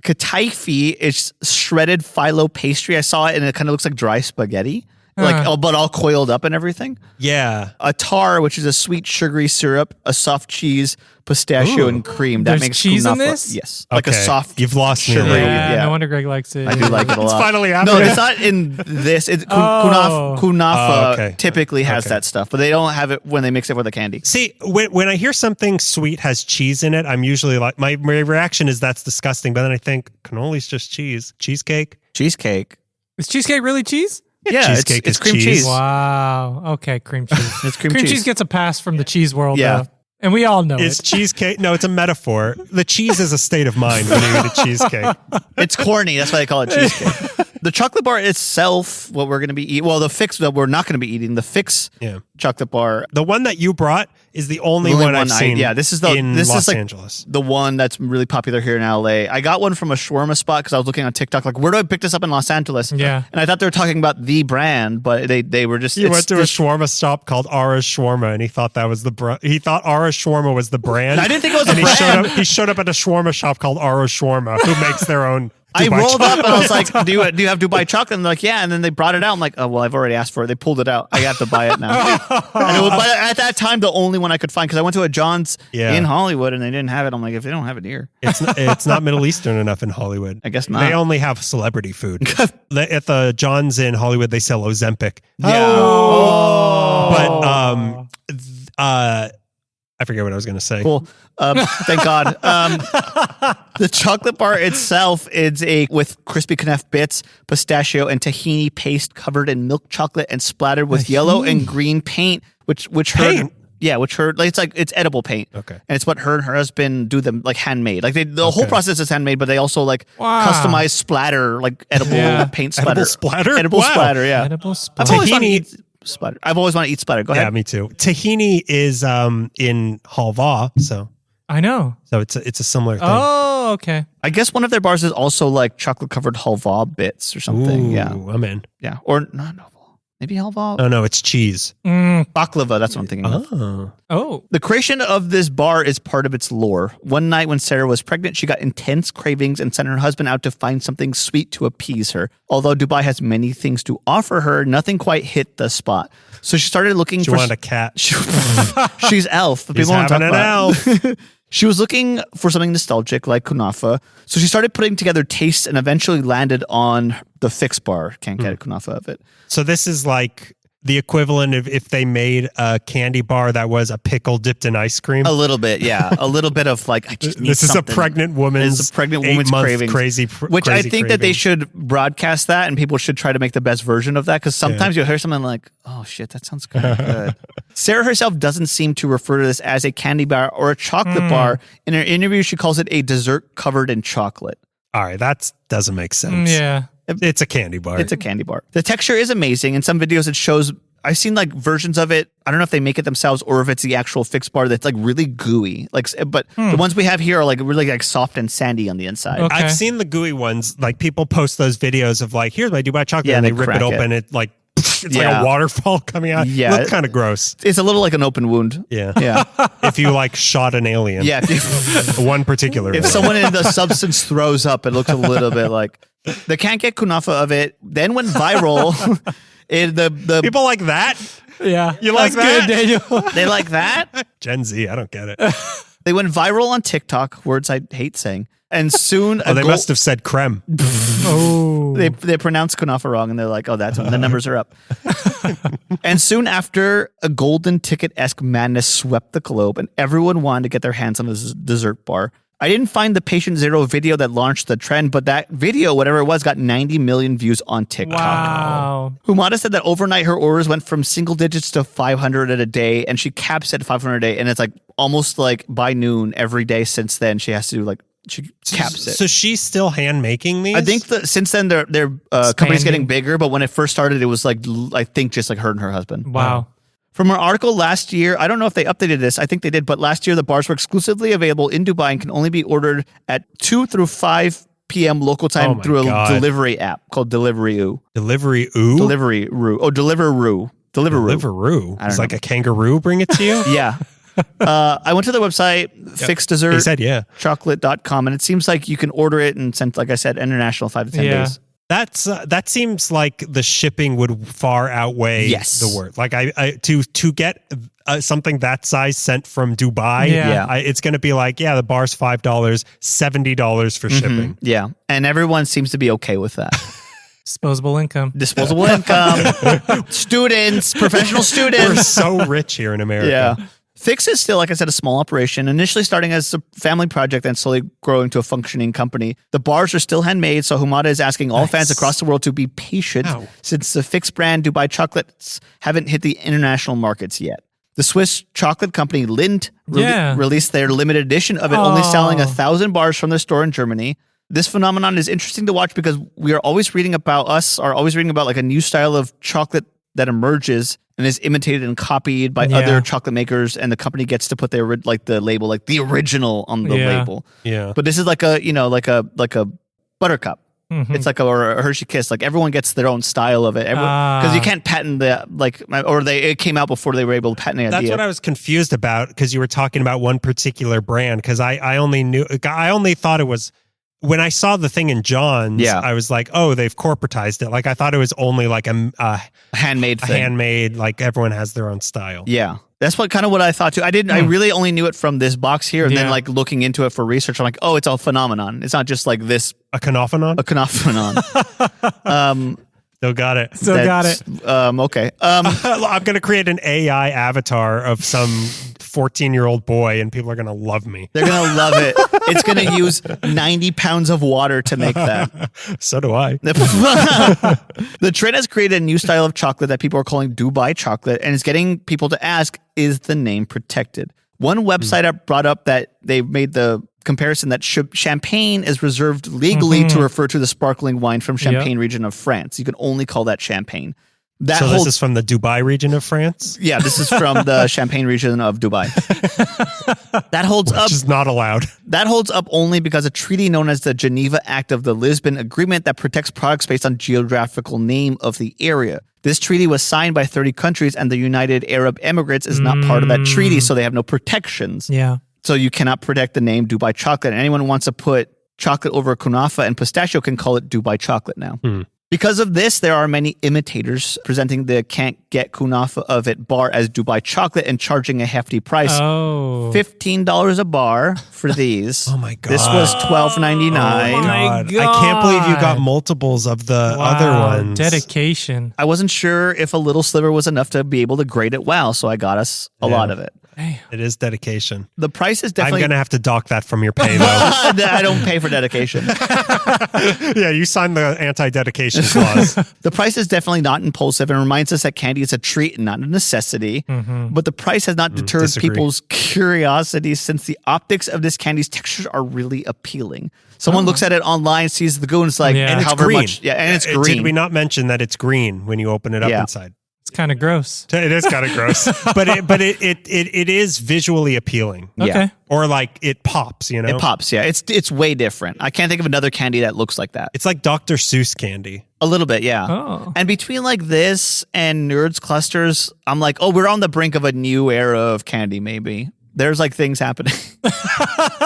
[SPEAKER 2] Kataifi is shredded phyllo pastry. I saw it and it kind of looks like dry spaghetti. But all coiled up and everything.
[SPEAKER 1] Yeah.
[SPEAKER 2] A tar, which is a sweet sugary syrup, a soft cheese, pistachio,
[SPEAKER 1] Ooh.
[SPEAKER 2] and cream. That
[SPEAKER 3] There's
[SPEAKER 2] makes
[SPEAKER 3] cheese in
[SPEAKER 2] kunafa.
[SPEAKER 3] this?
[SPEAKER 2] Yes, like a
[SPEAKER 1] Okay.
[SPEAKER 2] soft.
[SPEAKER 1] You've lost me a
[SPEAKER 2] sugary-
[SPEAKER 1] little.
[SPEAKER 3] Yeah, no wonder Greg likes it.
[SPEAKER 2] I do like it a lot.
[SPEAKER 1] It's finally
[SPEAKER 2] No,
[SPEAKER 1] happening.
[SPEAKER 2] it's not in this. It's
[SPEAKER 3] Oh.
[SPEAKER 2] kunafa
[SPEAKER 1] okay.
[SPEAKER 2] typically has
[SPEAKER 1] Okay.
[SPEAKER 2] that stuff, but they don't have it when they mix it with the candy.
[SPEAKER 1] See, when I hear something sweet has cheese in it, I'm usually like, my reaction is that's disgusting. But then I think cannoli's just cheese. Cheesecake.
[SPEAKER 2] Cheesecake.
[SPEAKER 3] Is cheesecake really cheese?
[SPEAKER 2] Yeah,
[SPEAKER 1] cheesecake
[SPEAKER 2] it's
[SPEAKER 1] is
[SPEAKER 2] cream
[SPEAKER 1] cheese.
[SPEAKER 2] cheese.
[SPEAKER 3] Wow. Okay, cream cheese.
[SPEAKER 2] It's cream
[SPEAKER 3] cheese.
[SPEAKER 2] cheese.
[SPEAKER 3] Gets a pass from the cheese world.
[SPEAKER 2] Yeah.
[SPEAKER 3] Though. And we all know
[SPEAKER 1] Is
[SPEAKER 3] it.
[SPEAKER 1] cheesecake? No, it's a metaphor. The cheese is a state of mind when you eat a cheesecake.
[SPEAKER 2] It's corny. That's why they call it cheesecake. The chocolate bar itself, what we're going to be eating, well, the fix that we're not going to be eating, the fix
[SPEAKER 1] Yeah.
[SPEAKER 2] chocolate bar.
[SPEAKER 1] The one that you brought is the only,
[SPEAKER 2] The only
[SPEAKER 1] one I've seen.
[SPEAKER 2] this is
[SPEAKER 1] in
[SPEAKER 2] this
[SPEAKER 1] Los
[SPEAKER 2] is like
[SPEAKER 1] Angeles.
[SPEAKER 2] the one that's really popular here in LA. I got one from a shawarma spot because I was looking on TikTok, like, where do I pick this up in Los Angeles?
[SPEAKER 3] Yeah.
[SPEAKER 2] And I thought they were talking about the brand, but they were just.
[SPEAKER 1] He
[SPEAKER 2] it's
[SPEAKER 1] went to a
[SPEAKER 2] just-
[SPEAKER 1] shawarma shop called Ara's Shawarma, and he thought that was he thought Ara's Shawarma was the brand.
[SPEAKER 2] I didn't think it was a
[SPEAKER 1] and
[SPEAKER 2] brand.
[SPEAKER 1] He showed up at a shawarma shop called Ara's Shawarma, who makes their own.
[SPEAKER 2] I
[SPEAKER 1] Dubai
[SPEAKER 2] rolled up and I was
[SPEAKER 1] chocolate.
[SPEAKER 2] like, do you have Dubai chocolate? And they're like, yeah. And then they brought it out. I'm like, oh, well, I've already asked for it. They pulled it out. I have to buy it now. And it was, but at that time, the only one I could find, because I went to a John's
[SPEAKER 1] Yeah.
[SPEAKER 2] in Hollywood and they didn't have it. I'm like, if they don't have it here,
[SPEAKER 1] It's not Middle Eastern enough in Hollywood.
[SPEAKER 2] I guess not.
[SPEAKER 1] They only have celebrity food. At the John's in Hollywood, they sell Ozempic.
[SPEAKER 2] Yeah.
[SPEAKER 3] Oh.
[SPEAKER 1] But I forget what I was going to say.
[SPEAKER 2] Cool. Thank God. The chocolate bar itself is with crispy knauf bits, pistachio, and tahini paste covered in milk chocolate and splattered with yellow and green paint, which
[SPEAKER 1] Paint?
[SPEAKER 2] it's edible paint.
[SPEAKER 1] Okay.
[SPEAKER 2] And it's what her and her husband do them like handmade. Like the whole
[SPEAKER 1] Okay.
[SPEAKER 2] process is handmade, but they also like
[SPEAKER 3] Wow.
[SPEAKER 2] customize splatter, like edible
[SPEAKER 3] Yeah.
[SPEAKER 2] paint splatter.
[SPEAKER 1] Edible splatter?
[SPEAKER 2] Edible
[SPEAKER 1] Wow.
[SPEAKER 2] splatter, yeah.
[SPEAKER 3] Edible
[SPEAKER 2] I've
[SPEAKER 3] splatter.
[SPEAKER 2] always wanted to
[SPEAKER 1] Tahini-
[SPEAKER 2] eat splatter. I've always wanted to eat splatter. Go
[SPEAKER 1] Yeah,
[SPEAKER 2] ahead.
[SPEAKER 1] me too. Tahini is in halva, so
[SPEAKER 3] I know.
[SPEAKER 1] it's a similar thing.
[SPEAKER 3] Oh, okay.
[SPEAKER 2] I guess one of their bars is also like chocolate covered halva bits or something.
[SPEAKER 1] Ooh,
[SPEAKER 2] Yeah.
[SPEAKER 1] I'm in.
[SPEAKER 2] Yeah. Or not halva. Maybe halva.
[SPEAKER 1] Oh no, it's cheese.
[SPEAKER 2] Baklava, that's what I'm thinking of.
[SPEAKER 1] Oh.
[SPEAKER 3] Oh.
[SPEAKER 2] The creation of this bar is part of its lore. One night when Sarah was pregnant, she got intense cravings and sent her husband out to find something sweet to appease her. Although Dubai has many things to offer her, nothing quite hit the spot. So she started looking
[SPEAKER 1] She
[SPEAKER 2] for
[SPEAKER 1] wanted a cat.
[SPEAKER 2] She's elf. But
[SPEAKER 1] He's
[SPEAKER 2] people don't talk
[SPEAKER 1] having an
[SPEAKER 2] about
[SPEAKER 1] elf.
[SPEAKER 2] She was looking for something nostalgic like kunafa. So she started putting together tastes and eventually landed on the fix bar. Can't get a kunafa of it.
[SPEAKER 1] So this is like the equivalent of if they made a candy bar that was a pickle dipped in ice cream.
[SPEAKER 2] A little bit, yeah. A little bit of like, I just need
[SPEAKER 1] This is a
[SPEAKER 2] something.
[SPEAKER 1] pregnant woman's
[SPEAKER 2] It's a pregnant woman's
[SPEAKER 1] 8-month
[SPEAKER 2] cravings.
[SPEAKER 1] crazy,
[SPEAKER 2] Which I
[SPEAKER 1] crazy
[SPEAKER 2] think that they
[SPEAKER 1] craving.
[SPEAKER 2] should broadcast that and people should try to make the best version of that because sometimes you'll hear something like, oh shit, that sounds kind of good. Sarah herself doesn't seem to refer to this as a candy bar or a chocolate bar. In her interview, she calls it a dessert covered in chocolate.
[SPEAKER 1] All right, that doesn't make sense.
[SPEAKER 3] Yeah.
[SPEAKER 1] It's a candy bar.
[SPEAKER 2] It's a candy bar. The texture is amazing. In some videos, it shows. I've seen like versions of it. I don't know if they make it themselves or if it's the actual fixed bar that's like really gooey. Like, but the ones we have here are like really like soft and sandy on the inside.
[SPEAKER 3] Okay.
[SPEAKER 1] I've seen the gooey ones. Like people post those videos of like, here's my Dubai chocolate,
[SPEAKER 2] Yeah,
[SPEAKER 1] and
[SPEAKER 2] they
[SPEAKER 1] they rip
[SPEAKER 2] crack
[SPEAKER 1] it open. It like it's like
[SPEAKER 2] Yeah.
[SPEAKER 1] a waterfall coming out.
[SPEAKER 2] Yeah.
[SPEAKER 1] Looks kind of gross.
[SPEAKER 2] It's a little like an open wound.
[SPEAKER 1] Yeah.
[SPEAKER 2] Yeah.
[SPEAKER 1] If you like shot an alien.
[SPEAKER 2] Yeah.
[SPEAKER 1] One particular.
[SPEAKER 2] If
[SPEAKER 1] one.
[SPEAKER 2] someone in the substance throws up, it looks a little bit like the can't get kunafa of it. Then went viral. The
[SPEAKER 1] People like that.
[SPEAKER 3] Yeah.
[SPEAKER 1] You like
[SPEAKER 3] That's
[SPEAKER 1] that?
[SPEAKER 3] good, Daniel.
[SPEAKER 2] they like that.
[SPEAKER 1] Gen Z. I don't get it.
[SPEAKER 2] They went viral on TikTok. Words I hate saying. And soon,
[SPEAKER 1] Oh, they must have said creme.
[SPEAKER 3] Oh.
[SPEAKER 2] they pronounced kunafa wrong, and they're like, "Oh, that's the numbers are up." And soon after, a golden ticket-esque madness swept the globe, and everyone wanted to get their hands on this dessert bar. I didn't find the Patient Zero video that launched the trend, but that video, whatever it was, got 90 million views on TikTok.
[SPEAKER 3] Wow.
[SPEAKER 2] Humada said that overnight her orders went from single digits to 500 at a day, and she caps at 500 a day, and it's like almost like by noon every day since then. She has to like she caps it.
[SPEAKER 1] So she's still hand making these?
[SPEAKER 2] I think that since then their company's
[SPEAKER 3] Expanding.
[SPEAKER 2] getting bigger, but when it first started, it was like I think just like her and her husband.
[SPEAKER 3] Wow.
[SPEAKER 2] From an article last year, I don't know if they updated this. I think they did, but last year the bars were exclusively available in Dubai and can only be ordered at 2 through 5 p.m. local time
[SPEAKER 1] Oh my
[SPEAKER 2] through a
[SPEAKER 1] God.
[SPEAKER 2] delivery app called Deliveroo.
[SPEAKER 1] Deliveroo.
[SPEAKER 2] Deliveroo. Oh, Deliveroo.
[SPEAKER 1] Deliveroo.
[SPEAKER 2] I
[SPEAKER 1] It's
[SPEAKER 2] don't
[SPEAKER 1] like a kangaroo bring it to you?
[SPEAKER 2] Yeah. I went to the website, Fixed Dessert.
[SPEAKER 1] He said, yeah.
[SPEAKER 2] chocolate.com, and it seems like you can order it and send, like I said, international 5 to 10
[SPEAKER 3] Yeah.
[SPEAKER 2] days.
[SPEAKER 1] That seems like the shipping would far outweigh
[SPEAKER 2] Yes.
[SPEAKER 1] the word. Like to get something that size sent from Dubai,
[SPEAKER 3] Yeah.
[SPEAKER 1] it's going to be like, yeah, the bar's $5, $70 for shipping.
[SPEAKER 2] Yeah. And everyone seems to be okay with that.
[SPEAKER 3] Disposable income.
[SPEAKER 2] Disposable income, students, professional
[SPEAKER 1] We're
[SPEAKER 2] students.
[SPEAKER 1] so rich here in America.
[SPEAKER 2] Yeah. Fix is still, like I said, a small operation, initially starting as a family project and slowly growing to a functioning company. The bars are still handmade, so Humada is asking all fans across the world to be patient
[SPEAKER 1] Ow.
[SPEAKER 2] since the Fix brand Dubai chocolates haven't hit the international markets yet. The Swiss chocolate company Lindt released their limited edition of it, only selling 1,000 bars from their store in Germany. This phenomenon is interesting to watch because we are always reading about like a new style of chocolate that emerges and is imitated and copied by other chocolate makers, and the company gets to put their like the label, like the original on the label.
[SPEAKER 1] Yeah.
[SPEAKER 2] But this is like a like a buttercup.
[SPEAKER 3] Mhm.
[SPEAKER 2] It's like or a Hershey Kiss. Like everyone gets their own style of it because you can't patent the it came out before they were able to patent the
[SPEAKER 1] That's
[SPEAKER 2] idea.
[SPEAKER 1] what I was confused about, because you were talking about one particular brand, because I only thought it was, when I saw the thing in John's, I was like, oh, they've corporatized it. Like I thought it was only like a
[SPEAKER 2] handmade thing.
[SPEAKER 1] handmade, like everyone has their own style.
[SPEAKER 2] Yeah. That's what I thought too. I really only knew it from this box here, and then like looking into it for research, I'm like, oh, it's a phenomenon. It's not just like this
[SPEAKER 1] A phenomenon? Still got it.
[SPEAKER 2] Okay.
[SPEAKER 1] I'm going to create an AI avatar of some 14-year-old boy, and people are going to love me.
[SPEAKER 2] They're going to love it. It's going to use 90 pounds of water to make that.
[SPEAKER 1] So do I.
[SPEAKER 2] The trend has created a new style of chocolate that people are calling Dubai chocolate, and it's getting people to ask, is the name protected? One website brought up that they made the comparison that champagne is reserved legally to refer to the sparkling wine from Champagne region of France. You can only call that champagne.
[SPEAKER 1] So this is from the Dubai region of France?
[SPEAKER 2] Yeah, this is from the Champagne region of Dubai. That holds up.
[SPEAKER 1] Which is not allowed.
[SPEAKER 2] That holds up only because a treaty known as the Geneva Act of the Lisbon Agreement that protects products based on geographical name of the area. This treaty was signed by 30 countries, and the United Arab Emirates is not part of that treaty, so they have no protections.
[SPEAKER 3] Yeah.
[SPEAKER 2] So you cannot protect the name Dubai chocolate. And anyone who wants to put chocolate over kunafa and pistachio can call it Dubai chocolate now. Because of this, there are many imitators presenting the can't get kunafa of it bar as Dubai chocolate and charging a hefty price.
[SPEAKER 3] Oh.
[SPEAKER 2] $15 a bar for these.
[SPEAKER 1] Oh my God.
[SPEAKER 2] This was $12.99.
[SPEAKER 3] Oh my
[SPEAKER 1] God. I can't believe you got multiples of the other ones.
[SPEAKER 3] Dedication.
[SPEAKER 2] I wasn't sure if a little sliver was enough to be able to grade it well, so I got us a lot of it.
[SPEAKER 3] Damn.
[SPEAKER 1] It is dedication.
[SPEAKER 2] The price is
[SPEAKER 1] I'm
[SPEAKER 2] definitely.
[SPEAKER 1] going to have to dock that from your pay, though.
[SPEAKER 2] I don't pay for dedication.
[SPEAKER 1] Yeah, you signed the anti-dedication clause.
[SPEAKER 2] The price is definitely not impulsive and reminds us that candy is a treat and not a necessity. But the price has not deterred
[SPEAKER 1] disagree.
[SPEAKER 2] people's curiosity since the optics of this candy's textures are really appealing. Someone looks at it online, sees the goo, and it's like,
[SPEAKER 3] Yeah.
[SPEAKER 1] And it's
[SPEAKER 2] however
[SPEAKER 1] green.
[SPEAKER 2] much, and it's green.
[SPEAKER 1] Did we not mention that it's green when you open it up
[SPEAKER 2] Yeah.
[SPEAKER 1] inside?
[SPEAKER 3] It's kind of gross.
[SPEAKER 1] It is kind of gross, but it is visually appealing.
[SPEAKER 2] Yeah.
[SPEAKER 3] Okay.
[SPEAKER 1] Or like it pops, you know?
[SPEAKER 2] It pops, yeah. It's way different. I can't think of another candy that looks like that.
[SPEAKER 1] It's like Dr. Seuss candy.
[SPEAKER 2] A little bit, yeah.
[SPEAKER 3] Oh.
[SPEAKER 2] And between like this and Nerds Clusters, I'm like, oh, we're on the brink of a new era of candy, maybe. There's like things happening.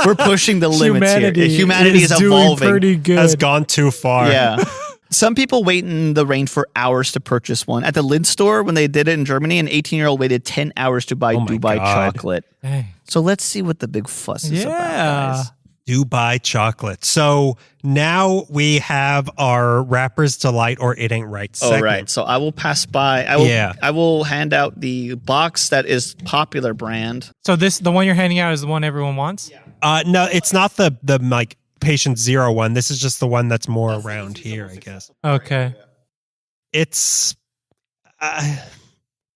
[SPEAKER 2] We're pushing the limits here. Humanity is
[SPEAKER 3] doing
[SPEAKER 2] evolving.
[SPEAKER 3] pretty good.
[SPEAKER 1] Has gone too far.
[SPEAKER 2] Yeah. Some people wait in the rain for hours to purchase one. At the Lindt store, when they did it in Germany, an 18-year-old waited 10 hours to buy
[SPEAKER 1] Oh my
[SPEAKER 2] Dubai
[SPEAKER 1] God.
[SPEAKER 2] chocolate.
[SPEAKER 3] Dang.
[SPEAKER 2] So let's see what the big fuss is about,
[SPEAKER 3] Yeah.
[SPEAKER 2] guys.
[SPEAKER 1] Dubai chocolate. So now we have our Rapper's Delight or It Ain't Right
[SPEAKER 2] Oh,
[SPEAKER 1] segment.
[SPEAKER 2] right. So I will pass by. I will hand out the box that is popular brand.
[SPEAKER 3] So the one you're handing out is the one everyone wants?
[SPEAKER 1] No, it's not the like patient zero one. This is just the one that's more around here, I guess.
[SPEAKER 3] Okay.
[SPEAKER 1] It's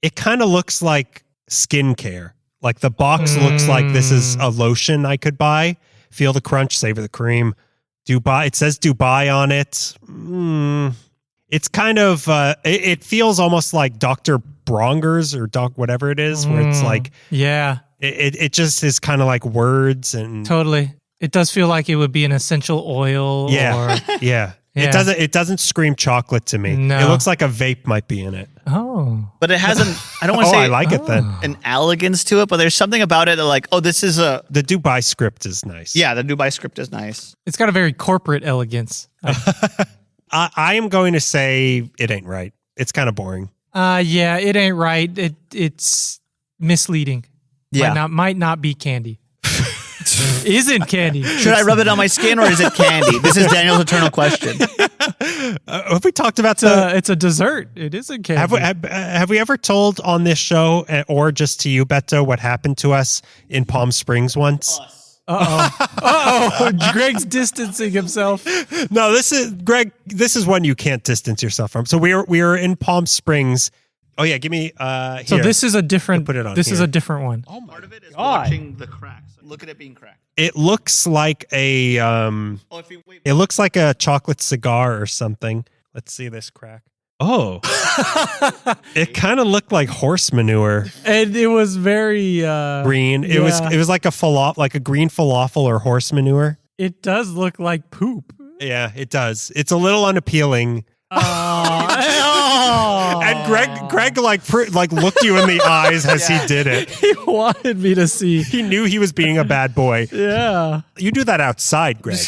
[SPEAKER 1] it kind of looks like skincare. Like the box looks like this is a lotion I could buy. Feel the crunch, savor the cream. Dubai. It says Dubai on it. It's kind of it feels almost like Dr. Bronger's or Doc whatever it is, where it's like
[SPEAKER 3] Yeah,
[SPEAKER 1] it just is kind of like words and
[SPEAKER 3] totally. It does feel like it would be an essential oil.
[SPEAKER 1] yeah,
[SPEAKER 3] Or,
[SPEAKER 1] yeah.
[SPEAKER 3] Yeah.
[SPEAKER 1] It doesn't scream chocolate to me.
[SPEAKER 3] No.
[SPEAKER 1] It looks like a vape might be in it.
[SPEAKER 3] oh.
[SPEAKER 2] But it has I don't want
[SPEAKER 1] Oh,
[SPEAKER 2] to say
[SPEAKER 1] I like it then.
[SPEAKER 2] an elegance to it, but there's something about it that like, oh, this is
[SPEAKER 1] The Dubai script is nice.
[SPEAKER 2] yeah, the Dubai script is nice.
[SPEAKER 3] It's got a very corporate elegance.
[SPEAKER 1] I am going to say it ain't right. It's kind of boring.
[SPEAKER 3] Yeah, it ain't right. It's misleading.
[SPEAKER 2] Yeah.
[SPEAKER 3] Might not be candy. Isn't candy.
[SPEAKER 2] Should I rub it on my skin or is it candy? This is Daniel's eternal question.
[SPEAKER 1] Have we talked about
[SPEAKER 3] It's a dessert. It isn't candy.
[SPEAKER 1] have we ever told on this show or just to you, Beto, what happened to us in Palm Springs once?
[SPEAKER 3] Greg's distancing himself.
[SPEAKER 1] No, this is Greg. This is one you can't distance yourself from. So we are in Palm Springs. Oh yeah, give me.
[SPEAKER 3] So
[SPEAKER 1] here.
[SPEAKER 3] this is a different.
[SPEAKER 1] Put it on
[SPEAKER 3] This is
[SPEAKER 1] here.
[SPEAKER 3] a different one.
[SPEAKER 2] Oh, part of it is watching the cracks. Look at it being cracked.
[SPEAKER 1] It looks like a
[SPEAKER 2] Oh, if you wait.
[SPEAKER 1] It looks like a chocolate cigar or something. Let's see this crack. Oh, it kind of looked like horse manure.
[SPEAKER 3] And it was very
[SPEAKER 1] Green. It was like a green falafel or horse manure.
[SPEAKER 3] It does look like poop.
[SPEAKER 1] Yeah, it does. It's a little unappealing. And Greg like looked you in the eyes as he did it.
[SPEAKER 3] He wanted me to see.
[SPEAKER 1] He knew he was being a bad boy.
[SPEAKER 3] Yeah.
[SPEAKER 1] You do that outside, Greg.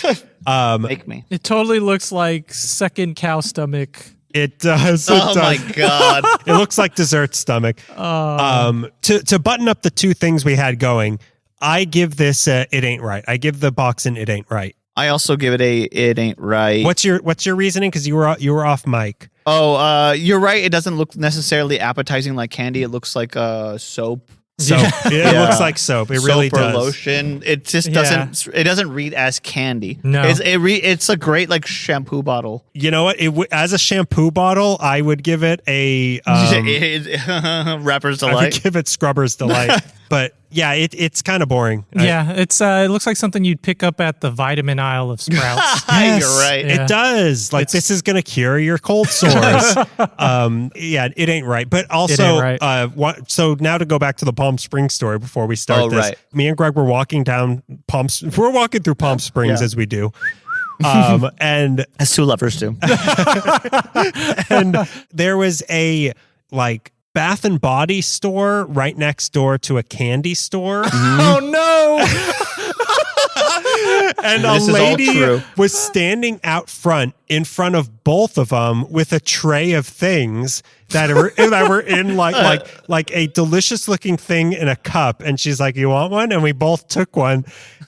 [SPEAKER 2] Make me.
[SPEAKER 3] It totally looks like second cow stomach.
[SPEAKER 1] It does.
[SPEAKER 2] Oh my God.
[SPEAKER 1] It looks like dessert stomach. To button up the two things we had going, I give this it ain't right. I give the box an it ain't right.
[SPEAKER 2] I also give it it ain't right.
[SPEAKER 1] What's your reasoning? Because you were off mic.
[SPEAKER 2] Oh, you're right. It doesn't look necessarily appetizing like candy. It looks like soap.
[SPEAKER 1] So it looks like soap. It really
[SPEAKER 2] Soap or
[SPEAKER 1] does.
[SPEAKER 2] lotion. It just doesn't. It doesn't read as candy.
[SPEAKER 3] No.
[SPEAKER 2] It's a great like shampoo bottle.
[SPEAKER 1] You know what? As a shampoo bottle, I would give it a
[SPEAKER 2] Rapper's
[SPEAKER 1] I would
[SPEAKER 2] Delight.
[SPEAKER 1] give it Scrubber's Delight. But yeah, it's kind of boring.
[SPEAKER 3] Yeah, it looks like something you'd pick up at the vitamin aisle of Sprouts.
[SPEAKER 1] Yes,
[SPEAKER 2] You're right.
[SPEAKER 3] Yeah.
[SPEAKER 1] It does. Like this is going to cure your cold sores. Yeah, it ain't right. But also,
[SPEAKER 3] It ain't right.
[SPEAKER 1] So now to go back to the Palm Springs story before we start this.
[SPEAKER 2] Right.
[SPEAKER 1] Me and Greg were walking through Palm Springs
[SPEAKER 2] Yeah.
[SPEAKER 1] as we do. And
[SPEAKER 2] As two lovers do.
[SPEAKER 1] and there was a like Bath and Body store right next door to a candy store.
[SPEAKER 3] Oh no!
[SPEAKER 1] And
[SPEAKER 2] This
[SPEAKER 1] a
[SPEAKER 2] is all
[SPEAKER 1] lady
[SPEAKER 2] true.
[SPEAKER 1] was standing out front in front of both of them with a tray of things that were in like a delicious looking thing in a cup. And she's like, "You want one?" And we both took one.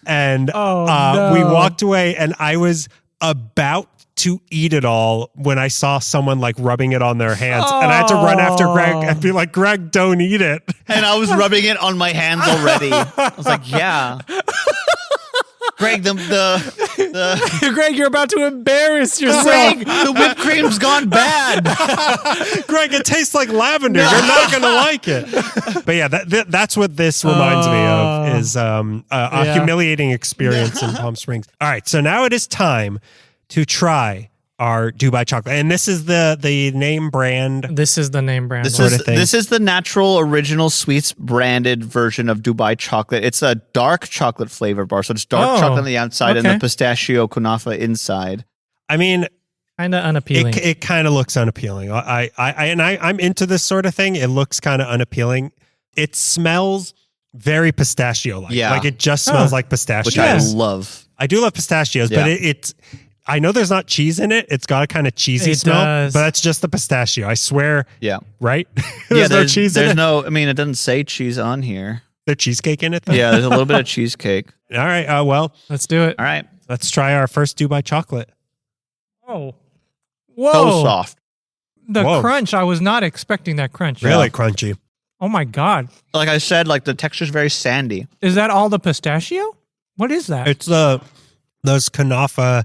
[SPEAKER 1] And
[SPEAKER 3] Oh, no.
[SPEAKER 1] we walked away, and I was about to eat it all when I saw someone like rubbing it on their hands. And I had to run after Greg and be like, Greg, don't eat it.
[SPEAKER 2] And I was rubbing it on my hands already. I was like, yeah. Greg,
[SPEAKER 3] Greg, you're about to embarrass yourself.
[SPEAKER 2] Greg, the whipped cream's gone bad.
[SPEAKER 1] Greg, it tastes like lavender. You're not going to like it. But yeah, that's what this reminds me of is a humiliating experience in Palm Springs. All right, so now it is time to try our Dubai chocolate. And this is the name brand.
[SPEAKER 3] This is the name brand.
[SPEAKER 2] This is the natural original sweets branded version of Dubai chocolate. It's a dark chocolate flavor bar. So it's dark chocolate on the outside and the pistachio kunafa inside.
[SPEAKER 1] I mean,
[SPEAKER 3] kind of unappealing.
[SPEAKER 1] It kind of looks unappealing. I'm into this sort of thing. It looks kind of unappealing. It smells very pistachio-like.
[SPEAKER 2] Yeah.
[SPEAKER 1] Like it just smells like pistachios.
[SPEAKER 2] Which I love.
[SPEAKER 1] I do love pistachios, but it's I know there's not cheese in it. It's got a kind of cheesy smell, but that's just the pistachio. I swear.
[SPEAKER 2] Yeah.
[SPEAKER 1] Right? there's no cheese in it.
[SPEAKER 2] There's no, I mean, it doesn't say cheese on here.
[SPEAKER 1] There's cheesecake in it, though?
[SPEAKER 2] Yeah, there's a little bit of cheesecake.
[SPEAKER 1] All right. Well,
[SPEAKER 3] let's do it.
[SPEAKER 2] All right.
[SPEAKER 1] Let's try our first Dubai chocolate.
[SPEAKER 3] Oh. Whoa.
[SPEAKER 2] So soft.
[SPEAKER 3] The crunch, I was not expecting that crunch.
[SPEAKER 1] Really crunchy.
[SPEAKER 3] Oh my God.
[SPEAKER 2] Like I said, like the texture's very sandy.
[SPEAKER 3] Is that all the pistachio? What is that?
[SPEAKER 1] It's those kunafa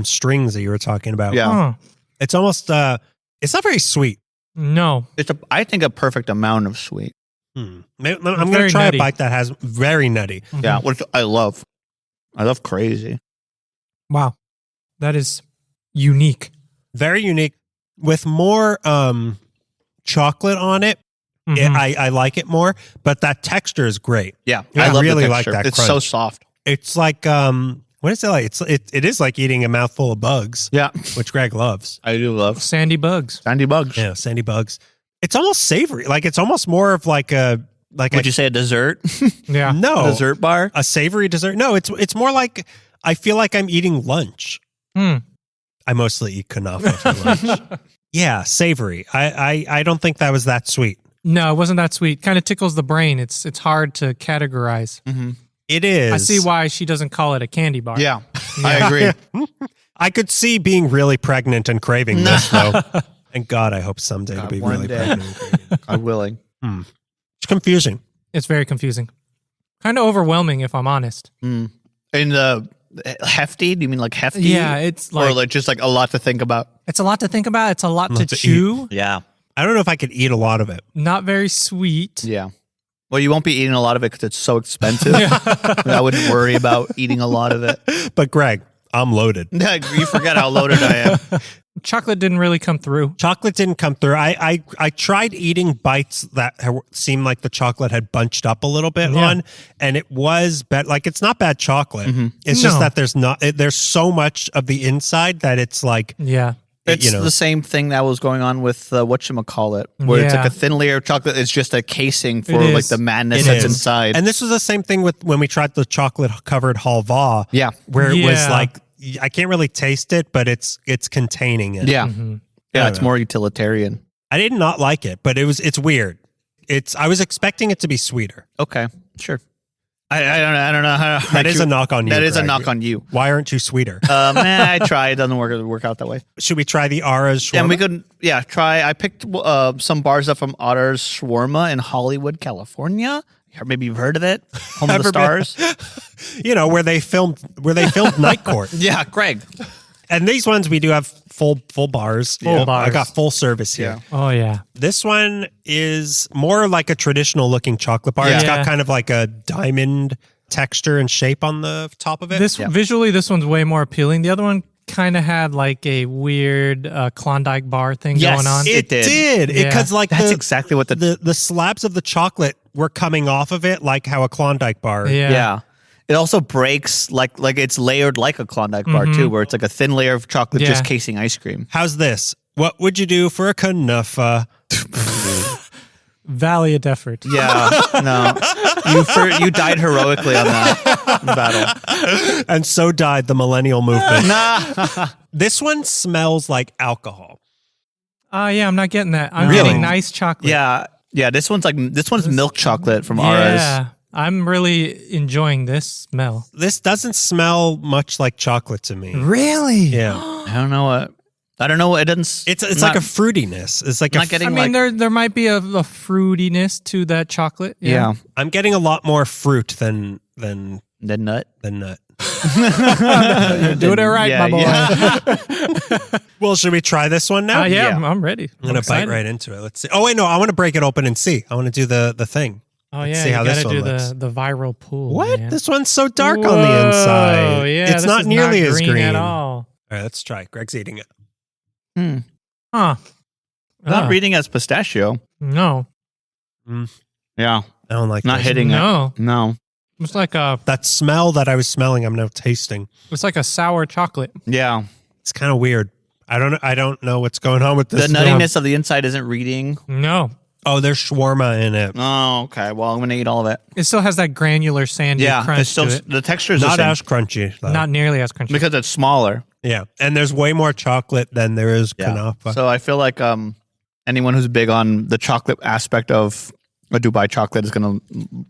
[SPEAKER 1] strings that you were talking about.
[SPEAKER 2] Yeah.
[SPEAKER 3] Huh.
[SPEAKER 1] It's almost it's not very sweet.
[SPEAKER 3] No.
[SPEAKER 2] It's I think a perfect amount of sweet.
[SPEAKER 1] I'm going to try
[SPEAKER 3] nutty.
[SPEAKER 1] a bite that has very nutty.
[SPEAKER 3] Mm-hmm.
[SPEAKER 2] Yeah, which I love. I love crazy.
[SPEAKER 3] Wow. That is unique.
[SPEAKER 1] Very unique with more chocolate on it.
[SPEAKER 3] Mhm.
[SPEAKER 1] I like it more, but that texture is great.
[SPEAKER 2] Yeah,
[SPEAKER 1] I
[SPEAKER 2] love
[SPEAKER 1] really
[SPEAKER 2] the
[SPEAKER 1] like
[SPEAKER 2] texture.
[SPEAKER 1] that
[SPEAKER 2] It's
[SPEAKER 1] crunch.
[SPEAKER 2] so soft.
[SPEAKER 1] It's like what is it like? It is like eating a mouthful of bugs.
[SPEAKER 2] Yeah,
[SPEAKER 1] which Greg loves.
[SPEAKER 2] I do love
[SPEAKER 3] Sandy bugs.
[SPEAKER 2] sandy bugs.
[SPEAKER 1] Yeah, sandy bugs. It's almost savory. Like it's almost more of like a
[SPEAKER 2] Would you say a dessert?
[SPEAKER 3] Yeah.
[SPEAKER 1] no
[SPEAKER 2] A dessert bar?
[SPEAKER 1] a savory dessert. No, it's more like I feel like I'm eating lunch.
[SPEAKER 3] Hmm.
[SPEAKER 1] I mostly eat kunafa for lunch. Yeah, savory. I don't think that was that sweet.
[SPEAKER 3] No, it wasn't that sweet. Kind of tickles the brain. It's hard to categorize.
[SPEAKER 2] Mm-hmm.
[SPEAKER 1] It is.
[SPEAKER 3] I see why she doesn't call it a candy bar.
[SPEAKER 2] Yeah, I agree.
[SPEAKER 1] I could see being really pregnant and craving this though. And God, I hope someday to
[SPEAKER 2] God,
[SPEAKER 1] be
[SPEAKER 2] one
[SPEAKER 1] really
[SPEAKER 2] day.
[SPEAKER 1] pregnant and craving.
[SPEAKER 2] I'm willing.
[SPEAKER 1] It's confusing.
[SPEAKER 3] It's very confusing. Kind of overwhelming, if I'm honest.
[SPEAKER 2] And the hefty? Do you mean like hefty?
[SPEAKER 3] Yeah, it's
[SPEAKER 2] or
[SPEAKER 3] like
[SPEAKER 2] like just like a lot to think about.
[SPEAKER 3] it's a lot to think about. It's a lot to
[SPEAKER 1] to
[SPEAKER 3] chew.
[SPEAKER 2] Yeah,
[SPEAKER 1] I don't know if I could eat a lot of it.
[SPEAKER 3] Not very sweet.
[SPEAKER 2] yeah. Well, you won't be eating a lot of it because it's so expensive. I wouldn't worry about eating a lot of it.
[SPEAKER 1] But Greg, I'm loaded.
[SPEAKER 2] You forget how loaded I am.
[SPEAKER 3] Chocolate didn't really come through.
[SPEAKER 1] Chocolate didn't come through. I tried eating bites that seemed like the chocolate had bunched up a little bit on, and it was bad. Like it's not bad chocolate. It's just
[SPEAKER 3] No.
[SPEAKER 1] that there's so much of the inside that it's like
[SPEAKER 3] Yeah.
[SPEAKER 2] It's
[SPEAKER 1] you know.
[SPEAKER 2] the same thing that was going on with whatchamacallit, where it's like
[SPEAKER 3] Yeah.
[SPEAKER 2] a thin layer of chocolate. It's just a casing for
[SPEAKER 3] It
[SPEAKER 2] like
[SPEAKER 3] is.
[SPEAKER 2] the madness
[SPEAKER 1] It
[SPEAKER 2] that's
[SPEAKER 1] is.
[SPEAKER 2] inside.
[SPEAKER 1] And this was the same thing with when we tried the chocolate covered halva.
[SPEAKER 2] Yeah.
[SPEAKER 1] Where it was
[SPEAKER 3] Yeah.
[SPEAKER 1] like I can't really taste it, but it's containing it.
[SPEAKER 2] yeah.
[SPEAKER 3] Mm-hmm.
[SPEAKER 2] Yeah,
[SPEAKER 1] I
[SPEAKER 2] it's
[SPEAKER 1] don't know.
[SPEAKER 2] more utilitarian.
[SPEAKER 1] I did not like it, but it's weird. I was expecting it to be sweeter.
[SPEAKER 2] Okay, sure. I don't know how.
[SPEAKER 1] That is a knock on you.
[SPEAKER 2] That is a
[SPEAKER 1] Greg.
[SPEAKER 2] knock on you.
[SPEAKER 1] Why aren't you sweeter?
[SPEAKER 2] I tried. It doesn't work out that way.
[SPEAKER 1] Should we try the Ara's shawarma?
[SPEAKER 2] And we could, try. I picked some bars up from Otter's Shawarma in Hollywood, California. Maybe you've heard of it. Home of the
[SPEAKER 1] Never been.
[SPEAKER 2] Stars.
[SPEAKER 1] You know, where they filmed Night Court.
[SPEAKER 2] Yeah, Greg.
[SPEAKER 1] And these ones we do have full bars.
[SPEAKER 3] Full bars.
[SPEAKER 1] I got full service here.
[SPEAKER 2] Yeah.
[SPEAKER 3] Oh yeah.
[SPEAKER 1] This one is more like a traditional looking chocolate bar. It's
[SPEAKER 3] Yeah.
[SPEAKER 1] got kind of like a diamond texture and shape on the top of it.
[SPEAKER 3] Visually, this one's way more appealing. The other one kind of had like a weird Klondike bar thing
[SPEAKER 2] Yes,
[SPEAKER 3] going on.
[SPEAKER 1] it did.
[SPEAKER 3] Yeah.
[SPEAKER 1] Because like
[SPEAKER 2] That's exactly what
[SPEAKER 1] the slabs of the chocolate were coming off of it like how a Klondike bar.
[SPEAKER 3] Yeah.
[SPEAKER 2] It also breaks like it's layered like a Klondike bar too, where it's like a thin layer of chocolate just
[SPEAKER 3] Yeah.
[SPEAKER 2] casing ice cream.
[SPEAKER 1] How's this? What would you do for a kunafa?
[SPEAKER 3] Valiant effort.
[SPEAKER 2] Yeah, no, you died heroically on that battle.
[SPEAKER 1] And so died the millennial movement.
[SPEAKER 2] Nah,
[SPEAKER 1] This one smells like alcohol.
[SPEAKER 3] Yeah, I'm not getting that. I'm
[SPEAKER 1] Really?
[SPEAKER 3] getting nice chocolate.
[SPEAKER 2] yeah. This one's milk chocolate from Ara's.
[SPEAKER 3] Yeah. I'm really enjoying this smell.
[SPEAKER 1] This doesn't smell much like chocolate to me.
[SPEAKER 3] Really?
[SPEAKER 1] Yeah.
[SPEAKER 2] I don't know what. It doesn't.
[SPEAKER 1] It's
[SPEAKER 2] not,
[SPEAKER 1] like a fruitiness. It's like
[SPEAKER 2] not getting.
[SPEAKER 3] I mean, there might be a fruitiness to that chocolate.
[SPEAKER 2] Yeah.
[SPEAKER 1] I'm getting a lot more fruit than
[SPEAKER 2] The nut.
[SPEAKER 1] nut.
[SPEAKER 3] You're doing it right,
[SPEAKER 2] Yeah,
[SPEAKER 3] my boy.
[SPEAKER 2] yeah.
[SPEAKER 1] Well, should we try this one now?
[SPEAKER 3] Yeah,
[SPEAKER 2] Yeah.
[SPEAKER 3] I'm ready.
[SPEAKER 1] I'm gonna bite right into it. Let's see. Oh wait, no, I want to break it open and see. I want to do the thing.
[SPEAKER 3] Oh
[SPEAKER 1] Let's
[SPEAKER 3] yeah,
[SPEAKER 1] see
[SPEAKER 3] you
[SPEAKER 1] how this
[SPEAKER 3] gotta
[SPEAKER 1] one
[SPEAKER 3] do
[SPEAKER 1] looks.
[SPEAKER 3] the viral pool.
[SPEAKER 1] What?
[SPEAKER 3] Man.
[SPEAKER 1] This one's so dark on the
[SPEAKER 3] Whoa,
[SPEAKER 1] inside.
[SPEAKER 3] Yeah,
[SPEAKER 1] it's
[SPEAKER 3] this
[SPEAKER 1] not
[SPEAKER 3] is
[SPEAKER 1] nearly as green
[SPEAKER 3] at all.
[SPEAKER 1] All right, let's try. Greg's eating it.
[SPEAKER 3] Huh?
[SPEAKER 2] Not reading as pistachio.
[SPEAKER 3] No,
[SPEAKER 2] Yeah.
[SPEAKER 1] I don't like
[SPEAKER 2] Not
[SPEAKER 1] this.
[SPEAKER 2] hitting
[SPEAKER 3] no.
[SPEAKER 2] it. No.
[SPEAKER 3] It's like a
[SPEAKER 1] That smell that I was smelling. I'm now tasting.
[SPEAKER 3] sour chocolate.
[SPEAKER 2] Yeah.
[SPEAKER 1] It's kind of weird. I don't know what's going on with this.
[SPEAKER 2] The nuttiness of the inside isn't reading.
[SPEAKER 3] No,
[SPEAKER 1] Oh, there's shawarma in it.
[SPEAKER 2] Oh, okay. Well, I'm gonna eat all of it.
[SPEAKER 3] it still has that granular sandy
[SPEAKER 2] Yeah.
[SPEAKER 3] crunch
[SPEAKER 2] It's still
[SPEAKER 3] to it.
[SPEAKER 2] the texture is
[SPEAKER 1] Not
[SPEAKER 2] the same
[SPEAKER 1] as crunchy. Though.
[SPEAKER 3] Not nearly as crunchy.
[SPEAKER 2] because it's smaller.
[SPEAKER 1] Yeah, and there's way more chocolate than there is
[SPEAKER 2] Yeah.
[SPEAKER 1] kunafa.
[SPEAKER 2] So I feel like anyone who's big on the chocolate aspect of a Dubai chocolate is gonna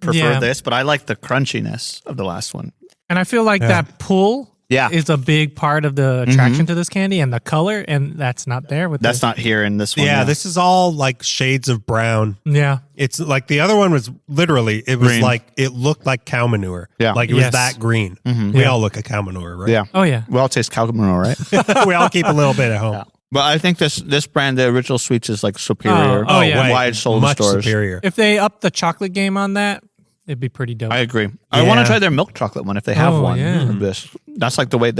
[SPEAKER 2] prefer
[SPEAKER 3] Yeah.
[SPEAKER 2] this. But I like the crunchiness of the last one.
[SPEAKER 3] And I feel like
[SPEAKER 1] Yeah.
[SPEAKER 3] that pull
[SPEAKER 2] Yeah.
[SPEAKER 3] is a big part of the attraction to this candy and the color, and that's not there with
[SPEAKER 2] That's
[SPEAKER 3] this.
[SPEAKER 2] not here in this one.
[SPEAKER 1] yeah, this is all like shades of brown.
[SPEAKER 3] Yeah.
[SPEAKER 1] It's like the other one was literally, it was
[SPEAKER 2] Green.
[SPEAKER 1] like, it looked like cow manure.
[SPEAKER 2] Yeah.
[SPEAKER 1] Like it was
[SPEAKER 3] Yes.
[SPEAKER 1] that green. We all look at cow manure, right?
[SPEAKER 2] Yeah.
[SPEAKER 3] Oh yeah.
[SPEAKER 2] We all taste cow manure, right?
[SPEAKER 1] We all keep a little bit at home.
[SPEAKER 2] Yeah. But I think this brand, the original sweets, is like superior.
[SPEAKER 3] Oh, yeah.
[SPEAKER 1] way.
[SPEAKER 2] Why it's sold in
[SPEAKER 1] Much
[SPEAKER 2] stores.
[SPEAKER 1] superior.
[SPEAKER 3] If they up the chocolate game on that, it'd be pretty dope.
[SPEAKER 2] I agree. I want
[SPEAKER 1] Yeah.
[SPEAKER 2] to try their milk chocolate one if they have
[SPEAKER 3] Oh,
[SPEAKER 2] one.
[SPEAKER 3] yeah.
[SPEAKER 2] Of this. That's like the way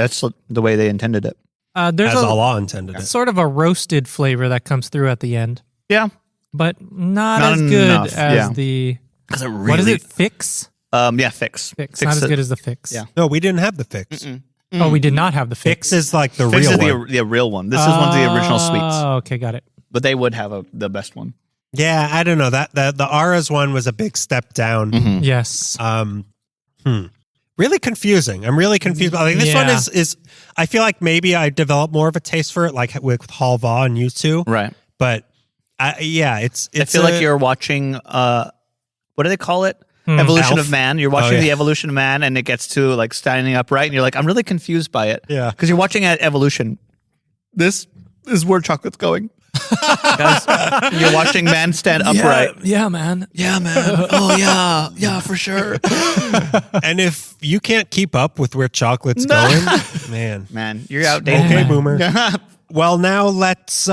[SPEAKER 2] they intended it.
[SPEAKER 3] There's
[SPEAKER 1] As
[SPEAKER 3] a
[SPEAKER 1] Allah intended it.
[SPEAKER 3] sort of a roasted flavor that comes through at the end,
[SPEAKER 2] Yeah.
[SPEAKER 3] but not
[SPEAKER 2] Not
[SPEAKER 3] as good
[SPEAKER 2] enough,
[SPEAKER 3] as
[SPEAKER 2] yeah.
[SPEAKER 3] the
[SPEAKER 2] Because it really,
[SPEAKER 3] what is it? Fix.
[SPEAKER 2] Yeah, fix.
[SPEAKER 3] Fix. Not as good as the fix.
[SPEAKER 2] Yeah.
[SPEAKER 1] No, we didn't have the fix.
[SPEAKER 3] Oh, we did not have the fix.
[SPEAKER 1] Fix is like the
[SPEAKER 2] Fix
[SPEAKER 1] real
[SPEAKER 2] is
[SPEAKER 1] one.
[SPEAKER 2] the real one. This is one of the original sweets,
[SPEAKER 3] Oh, okay, got it.
[SPEAKER 2] but they would have the best one.
[SPEAKER 1] Yeah, I don't know. That the Ara's one was a big step down.
[SPEAKER 3] Yes.
[SPEAKER 1] Really confusing. I'm really confused. I think this one
[SPEAKER 3] Yeah.
[SPEAKER 1] is I feel like maybe I developed more of a taste for it, like with halva and U2.
[SPEAKER 2] Right.
[SPEAKER 1] But it's
[SPEAKER 2] I feel like you're watching. What do they call it? Evolution
[SPEAKER 1] Alf?
[SPEAKER 2] of Man. You're watching
[SPEAKER 1] yeah.
[SPEAKER 2] the evolution of man, and it gets to like standing upright, and you're like, I'm really confused by it.
[SPEAKER 1] Yeah.
[SPEAKER 2] because you're watching at evolution. This is where chocolate's going. Guys, you're watching man stand upright.
[SPEAKER 3] Yeah, man.
[SPEAKER 2] Yeah, man. Oh, yeah, for sure.
[SPEAKER 1] and if you can't keep up with where chocolate's going, man.
[SPEAKER 2] Man, you're outdated.
[SPEAKER 1] Okay,
[SPEAKER 2] man.
[SPEAKER 1] boomer. Well, now let's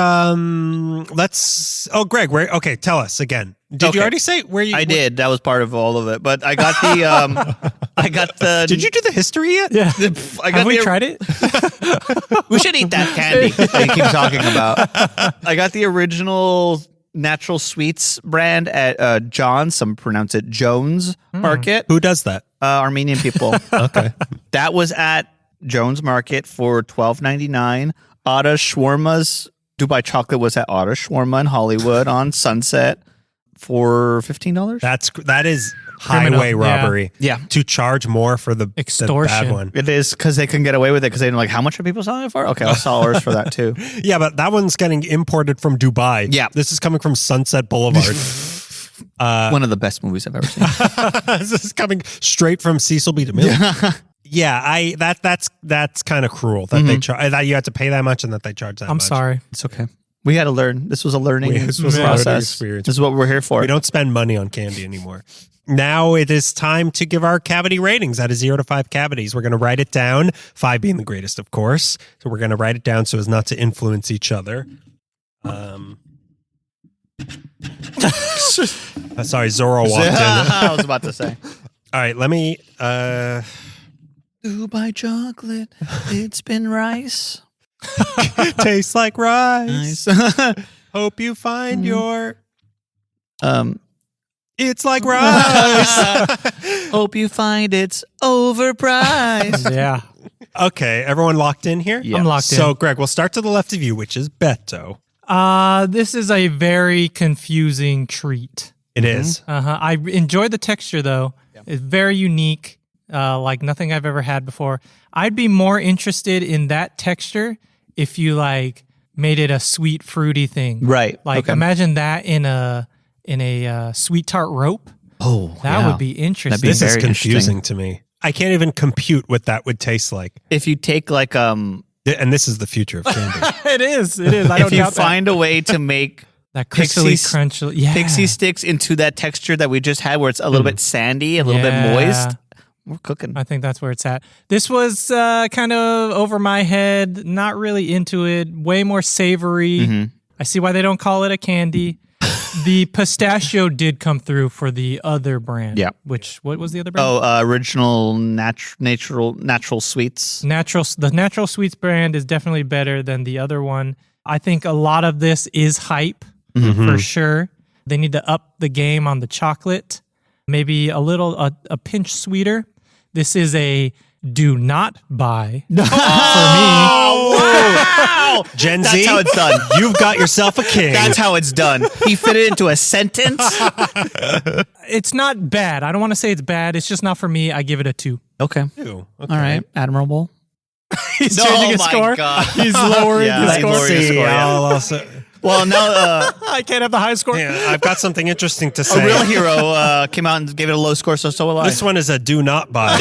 [SPEAKER 1] Greg, okay, tell us again. Did you
[SPEAKER 2] Okay.
[SPEAKER 1] already say where you
[SPEAKER 2] I did. That was part of all of it. But I got the
[SPEAKER 1] Did you do the history yet?
[SPEAKER 3] Yeah.
[SPEAKER 2] I got
[SPEAKER 3] Have we
[SPEAKER 2] the-
[SPEAKER 3] tried it?
[SPEAKER 2] We should eat that candy that you keep talking about. I got the original natural sweets brand at John's. Some pronounce it Jones Market.
[SPEAKER 1] Who does that?
[SPEAKER 2] Armenian people.
[SPEAKER 1] Okay.
[SPEAKER 2] That was at Jones Market for $12.99. Ada Shawarma's Dubai chocolate was at Ada Shawarma in Hollywood on Sunset for $15.
[SPEAKER 1] That is
[SPEAKER 3] Criminal,
[SPEAKER 1] highway
[SPEAKER 3] yeah.
[SPEAKER 1] robbery.
[SPEAKER 2] Yeah.
[SPEAKER 1] To charge more for the
[SPEAKER 3] Extortion.
[SPEAKER 1] bad one.
[SPEAKER 2] It is because they couldn't get away with it because they didn't like how much are people selling it for? Okay, I'll sell ours for that too.
[SPEAKER 1] Yeah, but that one's getting imported from Dubai.
[SPEAKER 2] Yeah.
[SPEAKER 1] This is coming from Sunset Boulevard.
[SPEAKER 2] One of the best movies I've ever seen.
[SPEAKER 1] This is coming straight from Cecil B. DeMille. Yeah, that's kind of cruel that they charge that you have to pay that much and that they charge that much.
[SPEAKER 3] I'm sorry.
[SPEAKER 2] It's okay. We had to learn. This was a learning
[SPEAKER 1] This was a learning
[SPEAKER 2] process.
[SPEAKER 1] experience.
[SPEAKER 2] This is what we're here for.
[SPEAKER 1] We don't spend money on candy anymore. Now it is time to give our cavity ratings out of 0 to 5 cavities. We're going to write it down, 5 being the greatest, of course. So we're going to write it down so as not to influence each other. Sorry, Zorro walked in.
[SPEAKER 2] I was about to say.
[SPEAKER 1] All right, let me...
[SPEAKER 2] Dubai chocolate, it's been rice.
[SPEAKER 1] Tastes like rice.
[SPEAKER 2] Nice.
[SPEAKER 1] Hope you find your...
[SPEAKER 2] um,
[SPEAKER 1] It's like rice.
[SPEAKER 2] hope you find it's overpriced.
[SPEAKER 3] Yeah.
[SPEAKER 1] Okay, everyone locked in here?
[SPEAKER 2] Yeah.
[SPEAKER 3] I'm locked
[SPEAKER 1] So,
[SPEAKER 3] in.
[SPEAKER 1] Greg, we'll start to the left of you, which is Beto.
[SPEAKER 3] This is a very confusing treat.
[SPEAKER 1] It is.
[SPEAKER 3] I enjoy the texture though. It's very unique, like nothing I've ever had before. I'd be more interested in that texture if you like made it a sweet fruity thing.
[SPEAKER 2] Right.
[SPEAKER 3] Like
[SPEAKER 2] Okay.
[SPEAKER 3] imagine that in a sweet tart rope.
[SPEAKER 2] Oh,
[SPEAKER 3] That would be interesting.
[SPEAKER 2] That'd be
[SPEAKER 1] This is
[SPEAKER 2] very
[SPEAKER 1] confusing to me. I can't even compute what that would taste like.
[SPEAKER 2] If you take like
[SPEAKER 1] And this is the future of candy.
[SPEAKER 3] It is. I don't
[SPEAKER 2] If you
[SPEAKER 3] doubt
[SPEAKER 2] find a way to make
[SPEAKER 3] that crystally crunch. Yeah.
[SPEAKER 2] pixie sticks into that texture that we just had, where it's a little bit sandy, a little bit moist, we're cooking.
[SPEAKER 3] I think that's where it's at. This was kind of over my head, not really into it, way more savory.
[SPEAKER 2] Mm-hmm.
[SPEAKER 3] I see why they don't call it a candy. The pistachio did come through for the other brand.
[SPEAKER 2] Yeah.
[SPEAKER 3] What was the other brand?
[SPEAKER 2] Oh, original natural sweets.
[SPEAKER 3] The Natural Sweets brand is definitely better than the other one. I think a lot of this is hype for sure. They need to up the game on the chocolate, maybe a pinch sweeter. This is a do not buy for me.
[SPEAKER 2] Wow!
[SPEAKER 1] Gen Z,
[SPEAKER 2] That's how it's done.
[SPEAKER 1] You've got yourself a king.
[SPEAKER 2] That's how it's done. He fit it into a sentence.
[SPEAKER 3] It's not bad. I don't want to say it's bad. It's just not for me. I give it a 2.
[SPEAKER 2] Okay.
[SPEAKER 1] Ew,
[SPEAKER 2] All right. Admirable.
[SPEAKER 3] He's changing his score.
[SPEAKER 2] God.
[SPEAKER 3] He's lowering
[SPEAKER 2] Yeah,
[SPEAKER 3] his
[SPEAKER 2] he's
[SPEAKER 3] score.
[SPEAKER 2] lowering his score, yeah.
[SPEAKER 1] I'll also,
[SPEAKER 2] Well, now
[SPEAKER 3] I can't have the high score.
[SPEAKER 1] yeah, I've got something interesting to
[SPEAKER 2] a
[SPEAKER 1] say.
[SPEAKER 2] real hero came out and gave it a low score, so will I.
[SPEAKER 1] This one is a do not buy.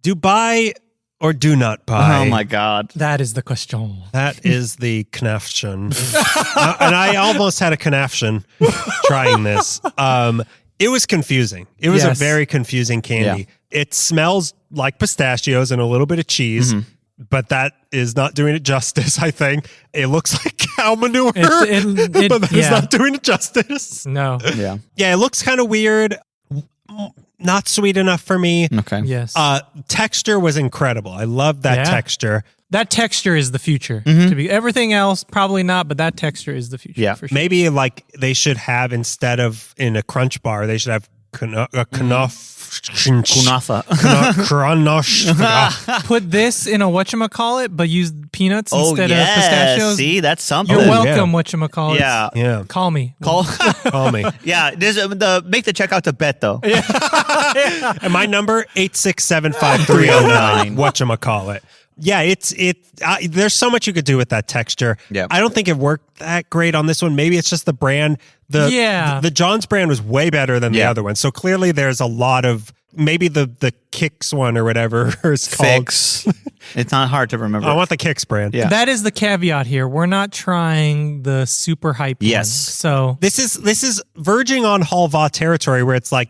[SPEAKER 1] Do buy or do not buy?
[SPEAKER 2] Oh my God.
[SPEAKER 3] That is the question.
[SPEAKER 1] That is the connection. And I almost had a connection trying this. It was confusing. It was a very confusing candy.
[SPEAKER 2] Yeah.
[SPEAKER 1] It smells like pistachios and a little bit of cheese, but that is not doing it justice, I think. It looks like cow manure, but that is not doing it justice.
[SPEAKER 3] No.
[SPEAKER 2] Yeah.
[SPEAKER 1] Yeah, it looks kind of weird. Not sweet enough for me.
[SPEAKER 2] Okay.
[SPEAKER 3] Yes.
[SPEAKER 1] Texture was incredible. I love that texture.
[SPEAKER 3] That texture is the future. To be everything else, probably not, but that texture is the future.
[SPEAKER 2] Yeah.
[SPEAKER 3] For sure.
[SPEAKER 1] Maybe like they should have, instead of in a crunch bar, they should have
[SPEAKER 2] Kunafa.
[SPEAKER 3] Put this in a whatchamacallit, but use peanuts
[SPEAKER 2] Oh,
[SPEAKER 3] instead
[SPEAKER 2] yeah.
[SPEAKER 3] of pistachios.
[SPEAKER 2] See, that's something.
[SPEAKER 3] You're welcome, whatchamacallit.
[SPEAKER 2] Yeah.
[SPEAKER 1] Yeah.
[SPEAKER 3] Call me.
[SPEAKER 2] Call.
[SPEAKER 1] Call me.
[SPEAKER 2] Yeah. There's make the checkout to Bet, though.
[SPEAKER 1] And my number, 8675309. Whatchamacallit. Yeah, there's so much you could do with that texture.
[SPEAKER 2] Yeah.
[SPEAKER 1] I don't think it worked that great on this one. Maybe it's just the brand. The John's brand was way better than the other one. So clearly there's a lot of, maybe the Kicks one or whatever is called.
[SPEAKER 2] Fix. It's not hard to remember.
[SPEAKER 1] I want the Kicks brand.
[SPEAKER 2] Yeah.
[SPEAKER 3] That is the caveat here. We're not trying the super hype one.
[SPEAKER 2] Yes.
[SPEAKER 3] So
[SPEAKER 1] This is verging on Halva territory where it's like,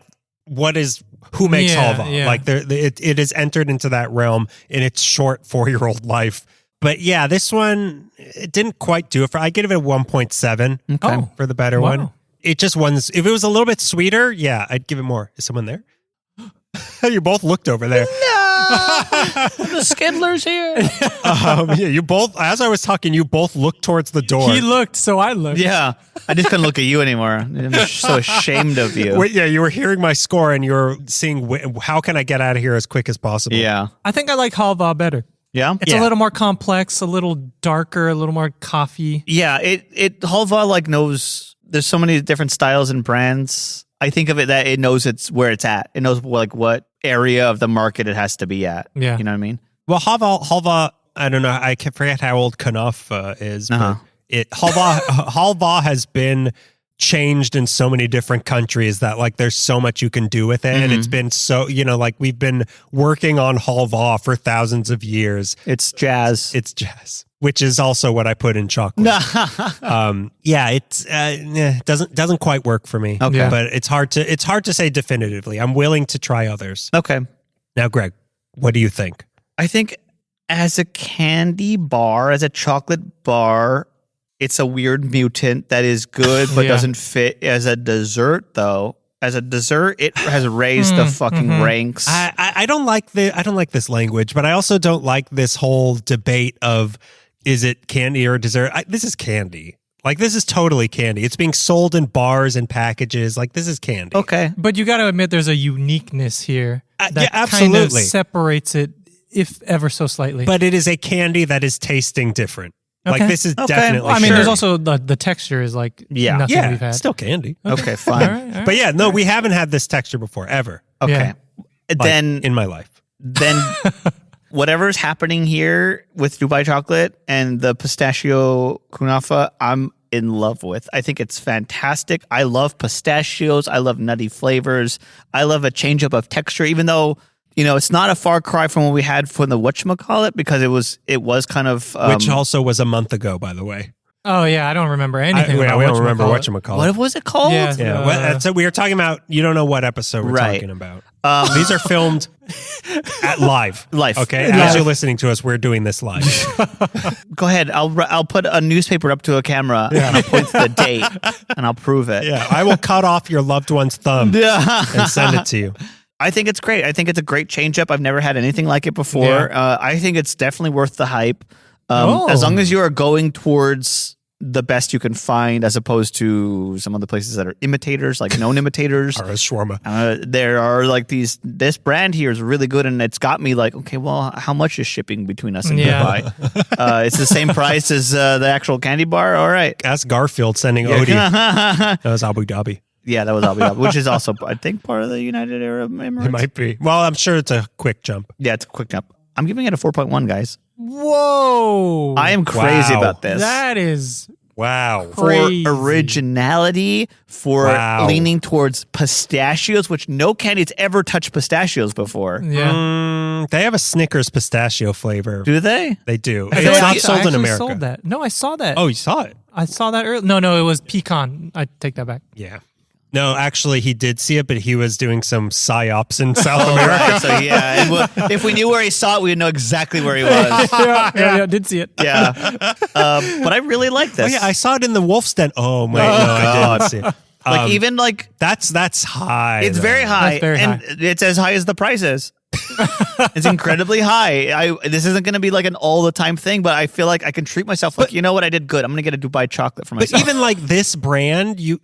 [SPEAKER 1] who makes halva?
[SPEAKER 3] Yeah.
[SPEAKER 1] Like it has entered into that realm in its short 4-year-old life. But yeah, this one, it didn't quite do it I give it a 1.7 for the better one. It just if it was a little bit sweeter, yeah, I'd give it more. Is someone there? You both looked over there.
[SPEAKER 2] The Skidler's here.
[SPEAKER 1] Yeah, you both, as I was talking, you both looked towards the door.
[SPEAKER 3] he looked, so I looked.
[SPEAKER 2] Yeah. I just couldn't look at you anymore. I'm so ashamed of you.
[SPEAKER 1] Wait, yeah, you were hearing my score and you were seeing how can I get out of here as quick as possible.
[SPEAKER 2] Yeah.
[SPEAKER 3] I think I like halva better.
[SPEAKER 2] Yeah.
[SPEAKER 3] It's a little more complex, a little darker, a little more coffee.
[SPEAKER 2] Yeah. It Halva knows there's so many different styles and brands. I think of it that it knows it's where it's at. It knows what area of the market it has to be at.
[SPEAKER 3] Yeah.
[SPEAKER 2] You know what I mean?
[SPEAKER 1] Well, Halva, I don't know. I forget how old Knuff is. But Halva has been changed in so many different countries that like there's so much you can do with it. And it's been so, like we've been working on Halva for thousands of years.
[SPEAKER 2] It's jazz.
[SPEAKER 1] It's jazz, which is also what I put in chocolate. It doesn't quite work for me.
[SPEAKER 2] Okay.
[SPEAKER 1] But it's hard to say definitively. I'm willing to try others.
[SPEAKER 2] Okay.
[SPEAKER 1] Now, Greg, what do you think?
[SPEAKER 2] I think as a candy bar, as a chocolate bar, it's a weird mutant that is good but doesn't fit. As a dessert, though, as a dessert, it has raised the fucking ranks.
[SPEAKER 1] I don't like this language, but I also don't like this whole debate of is it candy or dessert? This is candy. Like, this is totally candy. It's being sold in bars and packages. Like, this is candy.
[SPEAKER 2] Okay.
[SPEAKER 3] But you got to admit there's a uniqueness here that
[SPEAKER 1] yeah,
[SPEAKER 3] kind of
[SPEAKER 1] absolutely.
[SPEAKER 3] separates it, if ever so slightly.
[SPEAKER 1] But it is a candy that is tasting different. Like, this is definitely
[SPEAKER 3] Well, I mean,
[SPEAKER 1] sure.
[SPEAKER 3] there's also the texture is like nothing we've had.
[SPEAKER 1] still candy.
[SPEAKER 2] Okay, fine.
[SPEAKER 3] All right.
[SPEAKER 1] But yeah, no, we haven't had this texture before, ever.
[SPEAKER 2] Okay.
[SPEAKER 3] Yeah.
[SPEAKER 1] Like,
[SPEAKER 2] Then
[SPEAKER 1] in my life.
[SPEAKER 2] Whatever's happening here with Dubai chocolate and the pistachio kunafa, I'm in love with. I think it's fantastic. I love pistachios. I love nutty flavors. I love a change up of texture, even though, it's not a far cry from what we had from the whatchamacallit because it was kind of
[SPEAKER 1] which also was a month ago, by the way.
[SPEAKER 3] Oh yeah, I don't remember anything.
[SPEAKER 1] We
[SPEAKER 3] about
[SPEAKER 1] don't remember
[SPEAKER 3] whatchamacallit.
[SPEAKER 1] whatchamacallit.
[SPEAKER 2] what was it called?
[SPEAKER 3] Yeah.
[SPEAKER 1] Yeah, so we are talking about. You don't know what episode we're
[SPEAKER 2] Right.
[SPEAKER 1] talking about. These are filmed at live.
[SPEAKER 2] Live.
[SPEAKER 1] Okay,
[SPEAKER 2] Live.
[SPEAKER 1] as you're listening to us, we're doing this live.
[SPEAKER 2] Go ahead. I'll put a newspaper up to a camera and I'll point to the date and I'll prove it.
[SPEAKER 1] Yeah, I will cut off your loved one's thumb and send it to you.
[SPEAKER 2] I think it's great. I think it's a great change up. I've never had anything like it before.
[SPEAKER 3] Yeah.
[SPEAKER 2] I think it's definitely worth the hype.
[SPEAKER 3] Oh.
[SPEAKER 2] As long as you are going towards the best you can find, as opposed to some of the places that are imitators, like known imitators.
[SPEAKER 1] Or a shawarma.
[SPEAKER 2] There are like this brand here is really good, and it's got me like, okay, well, how much is shipping between us and Dubai? It's the same price as the actual candy bar. All right.
[SPEAKER 1] Ask Garfield sending Odie. That was Abu Dhabi.
[SPEAKER 2] Yeah, that was Abu Dhabi, which is also, I think, part of the United Arab Emirates.
[SPEAKER 1] It might be. Well, I'm sure it's a quick jump.
[SPEAKER 2] Yeah, it's a quick jump. I'm giving it a 4.1, guys.
[SPEAKER 3] Whoa!
[SPEAKER 2] I am crazy
[SPEAKER 1] Wow.
[SPEAKER 2] about this.
[SPEAKER 3] That is
[SPEAKER 1] Wow.
[SPEAKER 3] crazy.
[SPEAKER 2] For originality, for
[SPEAKER 1] Wow.
[SPEAKER 2] leaning towards pistachios, which no candy's ever touched pistachios before.
[SPEAKER 3] Yeah.
[SPEAKER 1] They have a Snickers pistachio flavor.
[SPEAKER 2] Do they?
[SPEAKER 1] They do.
[SPEAKER 3] I
[SPEAKER 1] It's
[SPEAKER 3] feel like
[SPEAKER 1] not
[SPEAKER 3] I
[SPEAKER 1] sold in
[SPEAKER 3] actually
[SPEAKER 1] America.
[SPEAKER 3] Sold that. No, I saw that.
[SPEAKER 1] Oh, you saw it?
[SPEAKER 3] I saw that earlier. No, it was pecan. I take that back.
[SPEAKER 1] Yeah. No, actually, he did see it, but he was doing some psyops in South America.
[SPEAKER 2] Right, so yeah, if we knew where he saw it, we would know exactly where he was.
[SPEAKER 3] yeah, did see it.
[SPEAKER 2] Yeah, but I really like
[SPEAKER 1] Oh
[SPEAKER 2] this.
[SPEAKER 1] yeah, I saw it in the Wolf's Den. Oh wait, no, I didn't see it.
[SPEAKER 2] Like even like
[SPEAKER 1] That's high.
[SPEAKER 2] it's
[SPEAKER 1] though.
[SPEAKER 2] very high,
[SPEAKER 3] That's very
[SPEAKER 2] and
[SPEAKER 3] high.
[SPEAKER 2] it's as high as the price is. It's incredibly high. This isn't going to be like an all the time thing, but I feel like I can treat myself like, you know what, I did good. I'm going to get a Dubai chocolate for
[SPEAKER 1] But
[SPEAKER 2] myself.
[SPEAKER 1] even like this brand, you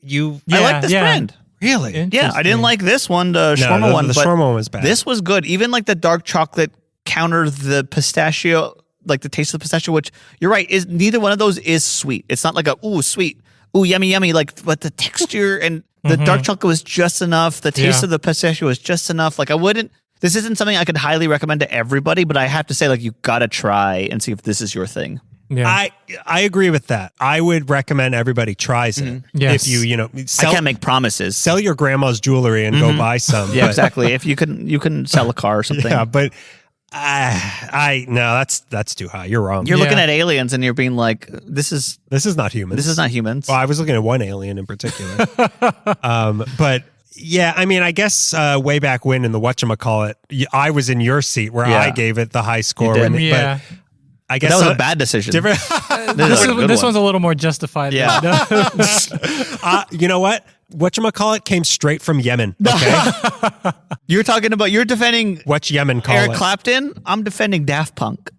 [SPEAKER 2] I like this
[SPEAKER 3] yeah.
[SPEAKER 2] brand.
[SPEAKER 1] really?
[SPEAKER 2] Yeah, I
[SPEAKER 3] Interesting.
[SPEAKER 2] didn't like this one, the shawarma one.
[SPEAKER 1] The
[SPEAKER 2] but
[SPEAKER 1] shawarma one was bad.
[SPEAKER 2] This was good. Even like the dark chocolate countered the pistachio, like the taste of the pistachio, which you're right, is neither one of those is sweet. It's not like a ooh sweet, ooh yummy yummy. Like, but the texture and the dark chocolate was just enough. The taste
[SPEAKER 3] Yeah.
[SPEAKER 2] of the pistachio was just enough. Like I wouldn't. This isn't something I could highly recommend to everybody, but I have to say, like, you gotta try and see if this is your thing.
[SPEAKER 3] Yeah.
[SPEAKER 1] I agree with that. I would recommend everybody tries it.
[SPEAKER 3] Yes.
[SPEAKER 1] If you
[SPEAKER 2] I
[SPEAKER 1] sell,
[SPEAKER 2] can't make promises.
[SPEAKER 1] sell your grandma's jewelry and go buy some.
[SPEAKER 2] Yeah,
[SPEAKER 1] but-
[SPEAKER 2] exactly. If you can sell a car or something.
[SPEAKER 1] Yeah, but no, that's too high. You're wrong.
[SPEAKER 2] You're
[SPEAKER 3] Yeah.
[SPEAKER 2] looking at aliens and you're being like, this is
[SPEAKER 1] not humans.
[SPEAKER 2] this is not humans.
[SPEAKER 1] Well, I was looking at one alien in particular. But yeah, I mean, I guess way back when in the whatchamacallit, I was in your seat where
[SPEAKER 2] Yeah.
[SPEAKER 1] I gave it the high score.
[SPEAKER 2] did.
[SPEAKER 1] When,
[SPEAKER 3] Yeah.
[SPEAKER 1] But I guess
[SPEAKER 2] That was a bad decision.
[SPEAKER 1] different.
[SPEAKER 3] This one's a little more justified.
[SPEAKER 2] Yeah.
[SPEAKER 1] You know what? Whatchamacallit came straight from Yemen. Okay.
[SPEAKER 2] You're defending
[SPEAKER 1] What's Yemen call
[SPEAKER 2] Eric
[SPEAKER 1] it?
[SPEAKER 2] Clapton. I'm defending Daft Punk.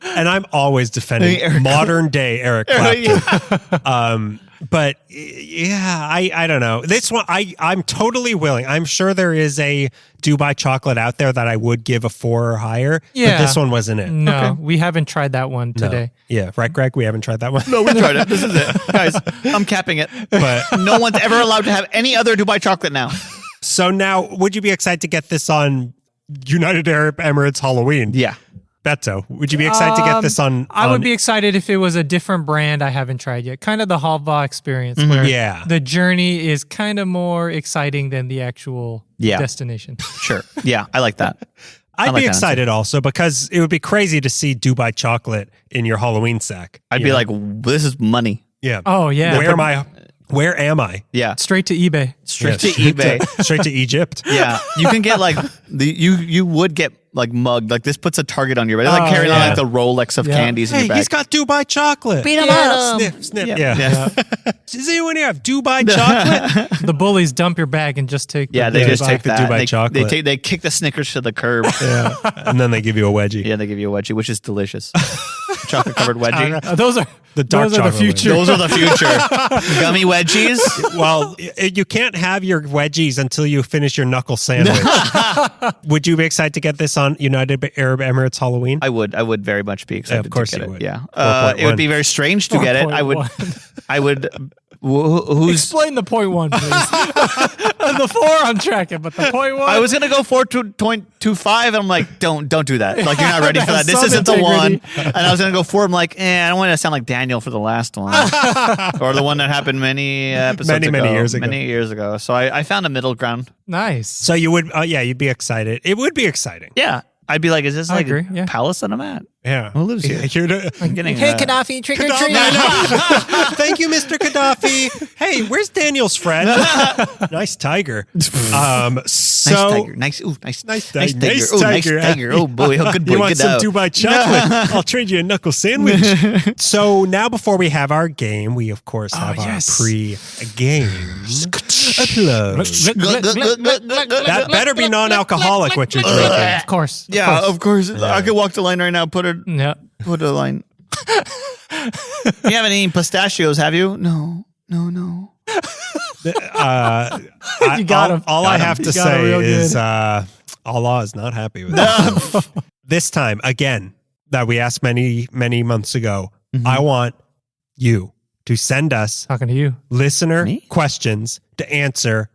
[SPEAKER 1] And I'm always defending
[SPEAKER 2] Eric
[SPEAKER 1] modern day Eric Clapton. But yeah, I don't know. This one, I'm totally willing. I'm sure there is a Dubai chocolate out there that I would give a 4 or higher.
[SPEAKER 3] Yeah.
[SPEAKER 1] But this one wasn't it.
[SPEAKER 3] No, we haven't tried that one
[SPEAKER 1] No.
[SPEAKER 3] today.
[SPEAKER 1] Yeah, right, Greg? We haven't tried that one.
[SPEAKER 2] No, we tried it. This is it. Guys, I'm capping it.
[SPEAKER 1] But
[SPEAKER 2] No one's ever allowed to have any other Dubai chocolate now.
[SPEAKER 1] so now, would you be excited to get this on United Arab Emirates Halloween?
[SPEAKER 2] Yeah.
[SPEAKER 1] Beto, would you be excited to get this on?
[SPEAKER 3] I would be excited if it was a different brand I haven't tried yet. Kind of the Halva experience where
[SPEAKER 1] Yeah.
[SPEAKER 3] the journey is kind of more exciting than the actual destination.
[SPEAKER 2] Sure. Yeah, I like that.
[SPEAKER 1] I'd
[SPEAKER 2] like
[SPEAKER 1] be
[SPEAKER 2] that
[SPEAKER 1] excited also because it would be crazy to see Dubai chocolate in your Halloween sack.
[SPEAKER 2] I'd
[SPEAKER 1] you
[SPEAKER 2] be
[SPEAKER 1] know?
[SPEAKER 2] like, this is money.
[SPEAKER 1] Yeah.
[SPEAKER 3] Oh, yeah.
[SPEAKER 1] Where am I? Where am I?
[SPEAKER 2] Yeah.
[SPEAKER 3] Straight to eBay.
[SPEAKER 2] Straight
[SPEAKER 1] Yeah,
[SPEAKER 2] to eBay.
[SPEAKER 1] straight to Egypt.
[SPEAKER 2] Yeah. You can get like you would get like mugged. Like this puts a target on your back. It's like carrying on
[SPEAKER 1] yeah.
[SPEAKER 2] like the Rolex of
[SPEAKER 3] Yeah.
[SPEAKER 2] candies in
[SPEAKER 1] Hey,
[SPEAKER 2] your back.
[SPEAKER 1] he's got Dubai chocolate.
[SPEAKER 2] Beat 'em up.
[SPEAKER 1] Sniff, sniff.
[SPEAKER 2] Yeah.
[SPEAKER 1] Yeah. Does anyone here have Dubai chocolate?
[SPEAKER 3] The bullies dump your bag and just take
[SPEAKER 2] Yeah,
[SPEAKER 3] the
[SPEAKER 2] they
[SPEAKER 3] Dubai.
[SPEAKER 2] just take
[SPEAKER 1] the
[SPEAKER 2] that.
[SPEAKER 1] Dubai chocolate.
[SPEAKER 2] They kick the Snickers to the curb.
[SPEAKER 1] Yeah. And then they give you a wedgie.
[SPEAKER 2] Yeah, they give you a wedgie, which is delicious. Chocolate covered wedgie.
[SPEAKER 3] Those are
[SPEAKER 1] The dark
[SPEAKER 3] those are the
[SPEAKER 1] chocolate
[SPEAKER 3] future.
[SPEAKER 2] Those are the future. Gummy wedgies.
[SPEAKER 1] Well, you can't have your wedgies until you finish your knuckle sandwich. Would you be excited to get this on United Arab Emirates Halloween?
[SPEAKER 2] I would very much be excited.
[SPEAKER 1] Yeah, of course
[SPEAKER 2] to get
[SPEAKER 1] you
[SPEAKER 2] it.
[SPEAKER 1] would.
[SPEAKER 2] Yeah,
[SPEAKER 1] 4.1.
[SPEAKER 2] it would be very strange to get it. I would Who's?
[SPEAKER 3] Explain the point one, please. The 4 I'm tracking, but the point 1.
[SPEAKER 2] I was gonna go 4.25, and I'm like, don't do that. Like, you're not ready for that. This
[SPEAKER 3] Some
[SPEAKER 2] isn't the
[SPEAKER 3] integrity.
[SPEAKER 2] one. And I was gonna go 4. I'm like, I don't want to sound like Daniel for the last one, or the one that happened many episodes ago. Many years ago. So I found a middle ground.
[SPEAKER 3] Nice.
[SPEAKER 1] So you would, you'd be excited. It would be exciting.
[SPEAKER 2] Yeah, I'd be like, is this
[SPEAKER 3] I
[SPEAKER 2] like
[SPEAKER 3] agree,
[SPEAKER 2] a
[SPEAKER 3] yeah.
[SPEAKER 2] palace that I'm at?
[SPEAKER 1] Yeah.
[SPEAKER 2] Who lives here? I'm getting
[SPEAKER 3] Gaddafi, trick or treat.
[SPEAKER 1] Thank you, Mr. Gaddafi. Hey, where's Daniel's friend? Nice tiger. So
[SPEAKER 2] Nice tiger.
[SPEAKER 1] Nice
[SPEAKER 2] tiger.
[SPEAKER 1] tiger. Nice
[SPEAKER 2] Oh, nice
[SPEAKER 1] tiger.
[SPEAKER 2] tiger. Oh boy, oh, good boy.
[SPEAKER 1] You want
[SPEAKER 2] Good
[SPEAKER 1] some
[SPEAKER 2] out.
[SPEAKER 1] Dubai chocolate? I'll trade you a knuckle sandwich. So now, before we have our game, we of course have
[SPEAKER 3] yes.
[SPEAKER 1] our pre-game upload. That better be non-alcoholic. What you're drinking?
[SPEAKER 3] Of course.
[SPEAKER 2] Yeah, of course. I could walk the line right now. Put a line. You haven't eaten pistachios, have you? No.
[SPEAKER 3] You got him.
[SPEAKER 1] All I have to
[SPEAKER 3] You got him
[SPEAKER 1] say
[SPEAKER 3] real
[SPEAKER 1] is
[SPEAKER 3] good.
[SPEAKER 1] Allah is not happy with it. This time, again, that we asked many months ago, I want you to send us
[SPEAKER 3] Talking to you.
[SPEAKER 1] listener
[SPEAKER 2] Me?
[SPEAKER 1] questions to answer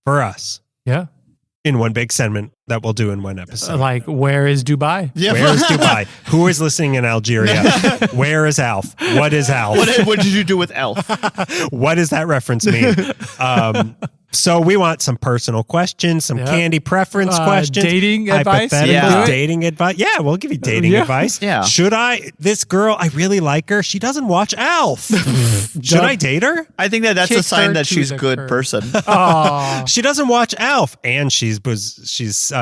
[SPEAKER 1] for us
[SPEAKER 3] Yeah.
[SPEAKER 1] in one big segment that we'll do in one episode.
[SPEAKER 3] Like, where is Dubai?
[SPEAKER 2] Yeah.
[SPEAKER 1] Where is Dubai? Who is listening in Algeria? Where is Alf? What is Alf?
[SPEAKER 2] What did you do with Elf?
[SPEAKER 1] What does that reference mean? So we want some personal questions, some candy preference questions.
[SPEAKER 3] Dating advice?
[SPEAKER 1] Hypothetical
[SPEAKER 2] Yeah.
[SPEAKER 1] dating advice. Yeah, we'll give you dating advice.
[SPEAKER 2] Yeah.
[SPEAKER 1] Should this girl, I really like her. She doesn't watch Alf. Should I date her?
[SPEAKER 2] I think that's
[SPEAKER 3] Kick
[SPEAKER 2] a sign
[SPEAKER 3] her
[SPEAKER 2] that
[SPEAKER 3] to
[SPEAKER 2] she's a
[SPEAKER 3] the
[SPEAKER 2] good
[SPEAKER 3] curb.
[SPEAKER 2] person.
[SPEAKER 3] Oh.
[SPEAKER 1] She doesn't watch Alf. And she's 70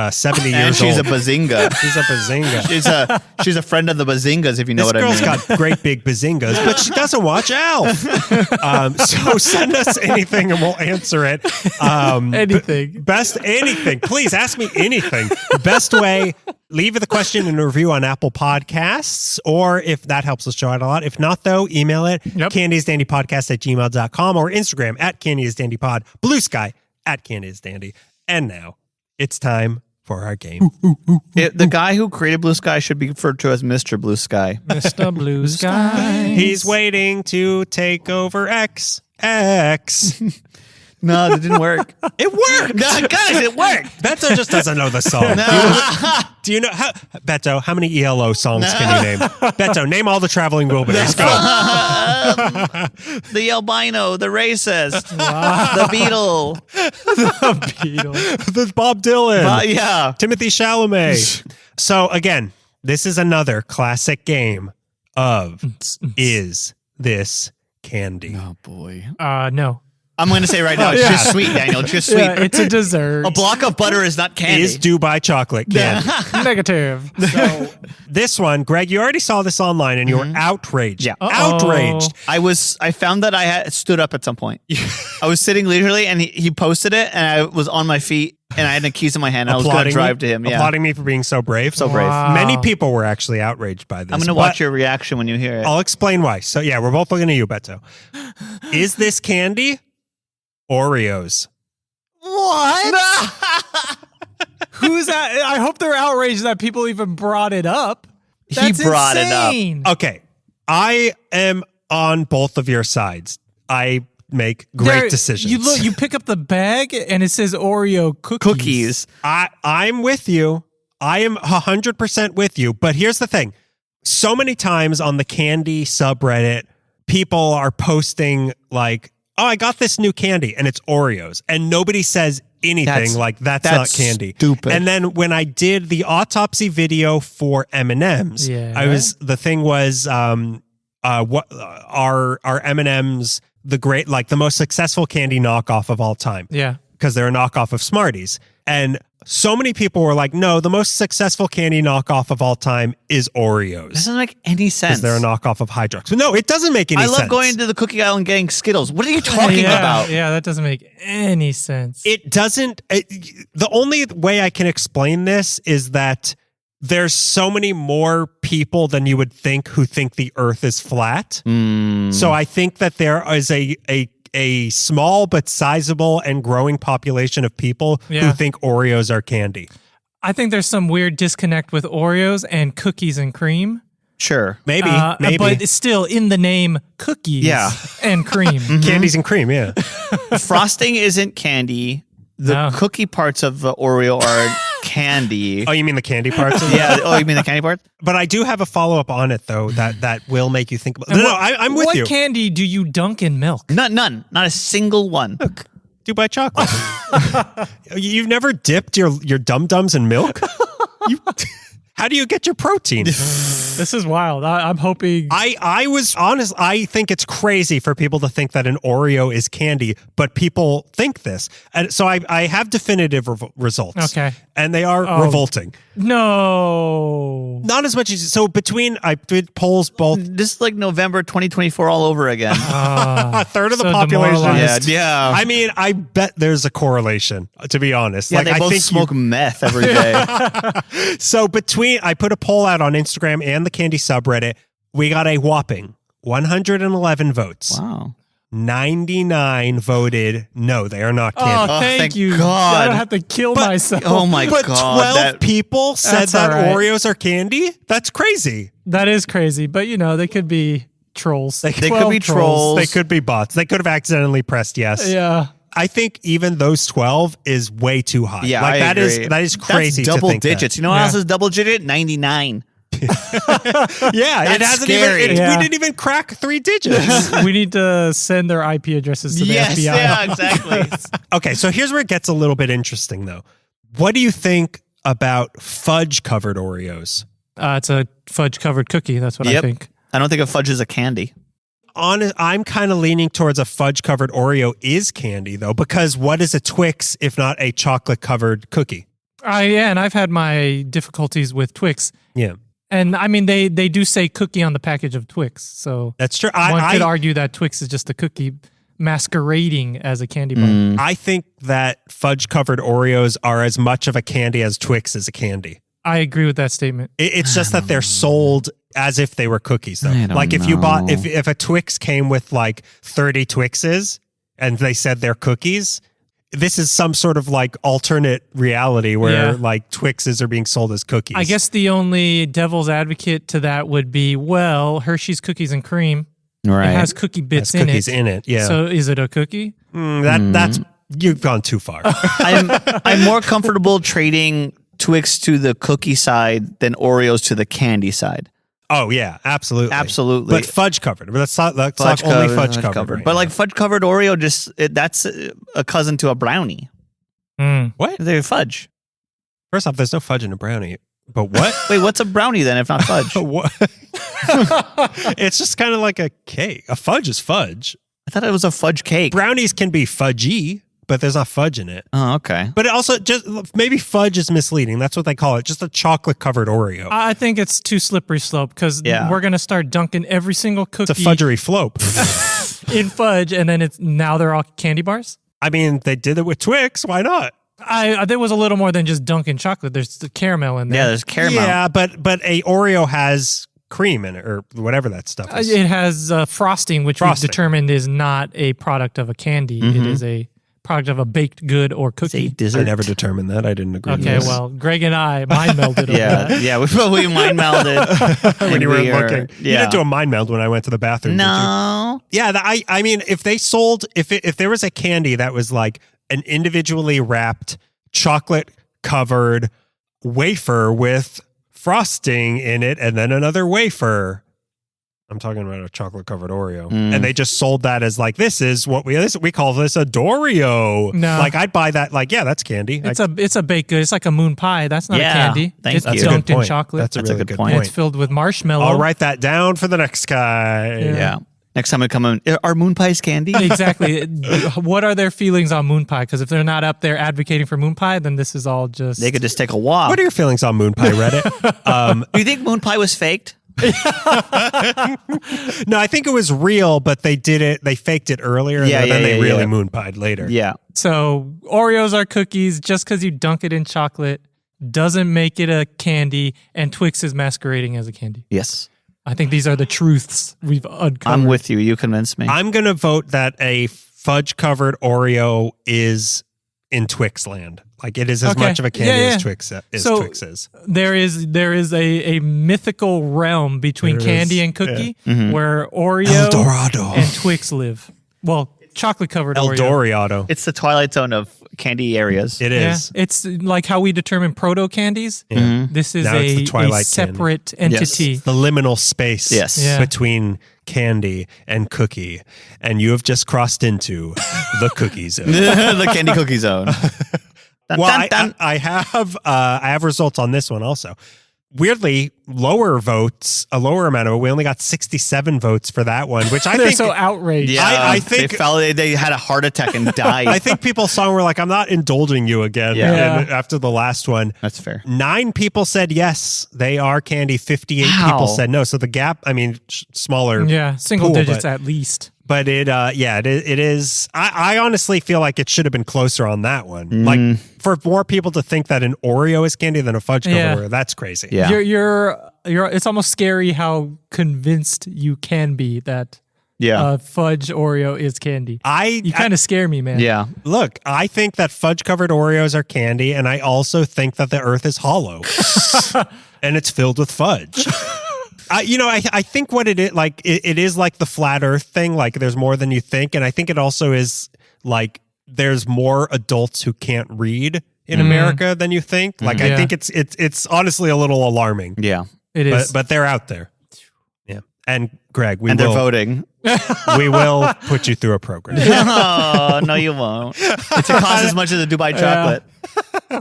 [SPEAKER 2] And
[SPEAKER 1] years
[SPEAKER 2] she's
[SPEAKER 1] old.
[SPEAKER 2] a bazinga.
[SPEAKER 1] She's a bazinga.
[SPEAKER 2] She's a friend of the bazingas, if you know
[SPEAKER 1] This
[SPEAKER 2] what I mean.
[SPEAKER 1] girl's got great big bazingas, but she doesn't watch Alf. So send us anything and we'll answer it.
[SPEAKER 3] Anything.
[SPEAKER 1] Best anything. Please ask me anything. Best way, leave the question and a review on Apple Podcasts, or if that helps us show out a lot. If not, though, email it, candyisdandypodcast@gmail.com, or Instagram @candyisdandypod, Blue Sky @candyisdandy. And now it's time for our game.
[SPEAKER 2] The guy who created Blue Sky should be referred to as Mr. Blue Sky.
[SPEAKER 3] Mr. Blue Sky.
[SPEAKER 1] He's waiting to take over X.
[SPEAKER 2] No, that didn't work.
[SPEAKER 1] It worked.
[SPEAKER 2] Guys, it worked.
[SPEAKER 1] Beto just doesn't know the song. Do you know Beto, how many ELO songs can you name? Beto, name all the Traveling Wilburys. Go.
[SPEAKER 2] The albino, the racist, the beetle.
[SPEAKER 1] There's Bob Dylan.
[SPEAKER 2] Yeah.
[SPEAKER 1] Timothy Chalamet. So again, this is another classic game of Is This Candy?
[SPEAKER 2] Oh, boy.
[SPEAKER 3] No.
[SPEAKER 2] I'm going to say right now, it's just sweet, Daniel. It's just sweet.
[SPEAKER 3] Yeah, it's a dessert.
[SPEAKER 2] A block of butter is not candy.
[SPEAKER 1] Is Dubai chocolate candy?
[SPEAKER 3] Negative.
[SPEAKER 1] So this one, Greg, you already saw this online and you were outraged.
[SPEAKER 2] Yeah.
[SPEAKER 1] Outraged.
[SPEAKER 2] I found that I had stood up at some point. I was sitting leisurely and he posted it and I was on my feet and I had the keys in my hand and I was going to drive to him. Yeah.
[SPEAKER 1] Applauding me for being so brave.
[SPEAKER 2] So brave.
[SPEAKER 3] Wow.
[SPEAKER 1] Many people were actually outraged by this.
[SPEAKER 2] I'm going to watch your reaction when you hear it.
[SPEAKER 1] I'll explain why. So yeah, we're both looking at you, Beto. Is this candy? Oreos.
[SPEAKER 3] What? Who's that? I hope they're outraged that people even brought it up. That's
[SPEAKER 2] He brought
[SPEAKER 3] insane.
[SPEAKER 2] it up.
[SPEAKER 1] Okay. I am on both of your sides. I make great decisions.
[SPEAKER 3] You pick up the bag and it says Oreo cookies.
[SPEAKER 1] I'm with you. I am 100% with you. But here's the thing. So many times on the candy subreddit, people are posting like, oh, I got this new candy and it's Oreos. And nobody says anything like that's not candy.
[SPEAKER 2] Stupid.
[SPEAKER 1] And then when I did the autopsy video for M&Ms, the thing was what are M&Ms the great, like the most successful candy knockoff of all time?
[SPEAKER 3] Yeah.
[SPEAKER 1] Because they're a knockoff of Smarties. And so many people were like, no, the most successful candy knockoff of all time is Oreos.
[SPEAKER 2] This doesn't make any sense.
[SPEAKER 1] Because they're a knockoff of Hydrox. No, it doesn't make any sense.
[SPEAKER 2] I love going to the Cookie Island getting Skittles. What are you talking about?
[SPEAKER 3] Yeah, that doesn't make any sense.
[SPEAKER 1] It doesn't. The only way I can explain this is that there's so many more people than you would think who think the earth is flat. So I think that there is a small but sizable and growing population of people who think Oreos are candy.
[SPEAKER 3] I think there's some weird disconnect with Oreos and cookies and cream.
[SPEAKER 2] Sure.
[SPEAKER 1] Maybe.
[SPEAKER 3] But it's still in the name cookies
[SPEAKER 2] Yeah.
[SPEAKER 3] and cream.
[SPEAKER 1] Candies and cream, yeah.
[SPEAKER 2] Frosting isn't candy. The
[SPEAKER 3] No.
[SPEAKER 2] cookie parts of the Oreo are candy.
[SPEAKER 1] Oh, you mean the candy parts?
[SPEAKER 2] Yeah. Oh, you mean the candy parts?
[SPEAKER 1] But I do have a follow-up on it, though, that will make you think about... No, I'm with you.
[SPEAKER 3] What candy do you dunk in milk?
[SPEAKER 2] None. Not a single one.
[SPEAKER 1] Dubai chocolate. You've never dipped your dum-dums in milk? How do you get your protein?
[SPEAKER 3] This is wild. I'm hoping.
[SPEAKER 1] I was honest. I think it's crazy for people to think that an Oreo is candy, but people think this. And so I have definitive results.
[SPEAKER 3] Okay.
[SPEAKER 1] And they are revolting.
[SPEAKER 3] No.
[SPEAKER 1] Not as much as... So I did polls both...
[SPEAKER 2] This is like November 2024 all over again.
[SPEAKER 1] A third of the
[SPEAKER 3] so
[SPEAKER 1] population.
[SPEAKER 3] demoralized.
[SPEAKER 2] Yeah.
[SPEAKER 1] I mean, I bet there's a correlation, to be honest.
[SPEAKER 2] Yeah, they
[SPEAKER 1] I
[SPEAKER 2] both
[SPEAKER 1] think
[SPEAKER 2] smoke meth every day.
[SPEAKER 1] So I put a poll out on Instagram and the Candy subreddit. We got a whopping 111 votes.
[SPEAKER 2] Wow.
[SPEAKER 1] 99 voted no, they are not candy.
[SPEAKER 3] Oh, thank you.
[SPEAKER 2] God.
[SPEAKER 3] I don't have to kill myself.
[SPEAKER 2] Oh my
[SPEAKER 1] But
[SPEAKER 2] God.
[SPEAKER 1] 12 people said
[SPEAKER 3] That's
[SPEAKER 1] that
[SPEAKER 3] all right.
[SPEAKER 1] Oreos are candy? That's crazy.
[SPEAKER 3] That is crazy, but they could be trolls.
[SPEAKER 2] They could
[SPEAKER 3] 12
[SPEAKER 2] be trolls.
[SPEAKER 1] They could be bots. They could have accidentally pressed yes.
[SPEAKER 3] Yeah.
[SPEAKER 1] I think even those 12 is way too high.
[SPEAKER 2] Yeah,
[SPEAKER 1] like
[SPEAKER 2] I agree.
[SPEAKER 1] that is crazy.
[SPEAKER 2] That's double
[SPEAKER 1] to think
[SPEAKER 2] digits. You know what else is double digit? 99.
[SPEAKER 1] That. Yeah, it
[SPEAKER 2] That's
[SPEAKER 1] hasn't
[SPEAKER 2] scary.
[SPEAKER 1] even.
[SPEAKER 3] Yeah.
[SPEAKER 1] We didn't even crack 3 digits.
[SPEAKER 3] We need to send their IP addresses to the FBI.
[SPEAKER 2] Yeah, exactly.
[SPEAKER 1] Okay, so here's where it gets a little bit interesting, though. What do you think about fudge covered Oreos?
[SPEAKER 3] It's a fudge covered cookie. That's what I
[SPEAKER 2] Yep.
[SPEAKER 3] think.
[SPEAKER 2] I don't think a fudge is a candy.
[SPEAKER 1] I'm kind of leaning towards a fudge covered Oreo is candy, though, because what is a Twix if not a chocolate covered cookie?
[SPEAKER 3] Yeah, and I've had my difficulties with Twix.
[SPEAKER 1] Yeah,
[SPEAKER 3] And I mean, they do say cookie on the package of Twix. So
[SPEAKER 1] that's true.
[SPEAKER 3] one could argue that Twix is just a cookie masquerading as a candy bar.
[SPEAKER 1] I think that fudge covered Oreos are as much of a candy as Twix is a candy.
[SPEAKER 3] I agree with that statement.
[SPEAKER 1] It's just that they're sold as if they were cookies, though.
[SPEAKER 2] I don't
[SPEAKER 1] Like if you bought,
[SPEAKER 2] know.
[SPEAKER 1] if a Twix came with like 30 Twixes and they said they're cookies, this is some sort of like alternate reality where
[SPEAKER 3] Yeah.
[SPEAKER 1] like Twixes are being sold as cookies.
[SPEAKER 3] I guess the only devil's advocate to that would be, well, Hershey's Cookies and Cream.
[SPEAKER 2] Right.
[SPEAKER 3] It has cookie bits
[SPEAKER 1] There's
[SPEAKER 3] in
[SPEAKER 1] cookies
[SPEAKER 3] it.
[SPEAKER 1] in it. Yeah.
[SPEAKER 3] So is it a cookie?
[SPEAKER 1] That's you've gone too far.
[SPEAKER 2] I'm more comfortable trading Twix to the cookie side than Oreos to the candy side.
[SPEAKER 1] Oh yeah, absolutely,
[SPEAKER 2] Absolutely.
[SPEAKER 1] But fudge covered. But that's not only fudge covered. Right
[SPEAKER 2] but
[SPEAKER 1] now.
[SPEAKER 2] like fudge covered Oreo, that's a cousin to a brownie.
[SPEAKER 1] What?
[SPEAKER 2] They're fudge.
[SPEAKER 1] First off, there's no fudge in a brownie. But what?
[SPEAKER 2] Wait, what's a brownie then if not fudge?
[SPEAKER 1] What? It's just kind of like a cake. A fudge is fudge.
[SPEAKER 2] I thought it was a fudge cake.
[SPEAKER 1] Brownies can be fudgy, but there's not fudge in it.
[SPEAKER 2] Oh, okay.
[SPEAKER 1] But it also just maybe fudge is misleading. That's what they call it. Just a chocolate covered Oreo.
[SPEAKER 3] I think it's too slippery slope because
[SPEAKER 2] Yeah.
[SPEAKER 3] we're going to start dunking every single cookie
[SPEAKER 1] It's a fudgery flope.
[SPEAKER 3] in fudge, and then now they're all candy bars.
[SPEAKER 1] I mean, they did it with Twix. Why not?
[SPEAKER 3] There was a little more than just dunking chocolate. There's the caramel in there.
[SPEAKER 2] Yeah, there's caramel.
[SPEAKER 1] Yeah, but a Oreo has cream in it or whatever that stuff is.
[SPEAKER 3] It has frosting, which
[SPEAKER 1] Frosting.
[SPEAKER 3] we've determined is not a product of a candy. It is a product of a baked good or
[SPEAKER 2] It's a
[SPEAKER 3] cookie.
[SPEAKER 2] dessert.
[SPEAKER 1] I never determined that. I didn't agree. with
[SPEAKER 3] Okay,
[SPEAKER 1] this.
[SPEAKER 3] well, Greg and I mind melded over that.
[SPEAKER 2] Yeah, we mind melded
[SPEAKER 1] when you were
[SPEAKER 2] we
[SPEAKER 1] looking, you
[SPEAKER 2] Yeah.
[SPEAKER 1] didn't do a mind meld when I went to the bathroom. did you?
[SPEAKER 2] No.
[SPEAKER 1] Yeah, I mean, if they sold, if there was a candy that was like an individually wrapped chocolate covered wafer with frosting in it, and then another wafer. I'm talking about a chocolate covered Oreo, and they just sold that as like this is what we call this a Doreo.
[SPEAKER 3] No.
[SPEAKER 1] Like I'd buy that. Like yeah, that's candy.
[SPEAKER 3] It's a baked good. It's like a moon pie. That's not
[SPEAKER 2] Yeah,
[SPEAKER 3] a candy.
[SPEAKER 2] thank
[SPEAKER 3] It's
[SPEAKER 2] you.
[SPEAKER 1] That's a good
[SPEAKER 3] dunked in
[SPEAKER 1] point.
[SPEAKER 3] chocolate.
[SPEAKER 1] That's a
[SPEAKER 2] That's a
[SPEAKER 1] really
[SPEAKER 2] good
[SPEAKER 1] good
[SPEAKER 2] point.
[SPEAKER 3] and it's filled with marshmallow.
[SPEAKER 1] I'll write that down for the next guy.
[SPEAKER 2] Yeah. Next time I come in, are moon pies candy?
[SPEAKER 3] Exactly. What are their feelings on moon pie? Because if they're not up there advocating for moon pie, then this is all just.
[SPEAKER 2] They could just take a walk.
[SPEAKER 1] What are your feelings on Moon Pie Reddit?
[SPEAKER 2] Do you think moon pie was faked?
[SPEAKER 1] No, I think it was real, but they did it. They faked it earlier, and
[SPEAKER 2] Yeah,
[SPEAKER 1] then
[SPEAKER 2] yeah,
[SPEAKER 1] they
[SPEAKER 2] yeah,
[SPEAKER 1] really
[SPEAKER 2] yeah.
[SPEAKER 1] moon pied later.
[SPEAKER 2] Yeah.
[SPEAKER 3] So Oreos are cookies. Just because you dunk it in chocolate doesn't make it a candy, and Twix is masquerading as a candy.
[SPEAKER 2] Yes.
[SPEAKER 3] I think these are the truths we've uncovered.
[SPEAKER 2] I'm with you. You convinced me.
[SPEAKER 1] I'm gonna vote that a fudge covered Oreo is in Twix land. Like it is as
[SPEAKER 3] Okay.
[SPEAKER 1] much of a candy
[SPEAKER 3] Yeah, yeah.
[SPEAKER 1] as Twix is.
[SPEAKER 3] So-
[SPEAKER 1] Twix is.
[SPEAKER 3] There is a mythical realm between
[SPEAKER 1] There
[SPEAKER 3] candy
[SPEAKER 1] is,
[SPEAKER 3] and cookie
[SPEAKER 2] Mm-hmm.
[SPEAKER 3] where Oreo
[SPEAKER 1] El Dorado.
[SPEAKER 3] and Twix live. Well, chocolate covered
[SPEAKER 1] El
[SPEAKER 3] Oreo.
[SPEAKER 1] Dorado.
[SPEAKER 2] It's the Twilight Zone of candy areas.
[SPEAKER 1] It
[SPEAKER 3] Yeah,
[SPEAKER 1] is.
[SPEAKER 3] it's like how we determine proto candies.
[SPEAKER 2] Mm-hmm.
[SPEAKER 3] This is
[SPEAKER 1] Now it's the
[SPEAKER 3] a
[SPEAKER 1] Twilight
[SPEAKER 3] separate entity.
[SPEAKER 1] The liminal space
[SPEAKER 2] Yes.
[SPEAKER 3] Yeah.
[SPEAKER 1] between candy and cookie. And you have just crossed into the cookie zone.
[SPEAKER 2] The candy cookie zone. Dun,
[SPEAKER 1] Well,
[SPEAKER 2] dun, dun.
[SPEAKER 1] I have results on this one also. Weirdly, lower votes, a lower amount of it. We only got 67 votes for that one, which I
[SPEAKER 3] They're
[SPEAKER 1] think
[SPEAKER 3] so outraged.
[SPEAKER 2] Yeah,
[SPEAKER 1] I think-
[SPEAKER 2] they had a heart attack and died.
[SPEAKER 1] I think people saw and were like, I'm not indulging you again.
[SPEAKER 2] Yeah.
[SPEAKER 1] And after the last one,
[SPEAKER 2] That's fair.
[SPEAKER 1] 9 people said yes, they are candy. 58 people
[SPEAKER 2] Wow.
[SPEAKER 1] said no. So the gap, I mean, smaller.
[SPEAKER 3] Yeah, single
[SPEAKER 1] pool,
[SPEAKER 3] digits
[SPEAKER 1] but-
[SPEAKER 3] at least.
[SPEAKER 1] But it is. I honestly feel like it should have been closer on that one. Like for more people to think that an Oreo is candy than a fudge covered
[SPEAKER 3] Yeah.
[SPEAKER 1] Oreo, that's crazy.
[SPEAKER 2] Yeah.
[SPEAKER 3] You're. It's almost scary how convinced you can be that
[SPEAKER 2] Yeah.
[SPEAKER 3] fudge Oreo is candy. You kind of scare me, man.
[SPEAKER 2] Yeah.
[SPEAKER 1] Look, I think that fudge covered Oreos are candy, and I also think that the Earth is hollow and it's filled with fudge. I think what it is like, it is like the flat Earth thing. Like there's more than you think, and I think it also is like there's more adults who can't read in America than you think. Like I
[SPEAKER 3] Yeah.
[SPEAKER 1] think it's honestly a little alarming.
[SPEAKER 2] Yeah.
[SPEAKER 3] It is.
[SPEAKER 1] But they're out there. Yeah, and Greg,
[SPEAKER 2] And they're voting.
[SPEAKER 1] we will put you through a program
[SPEAKER 2] Oh, no, you won't. It's a cost as much as a Dubai chocolate.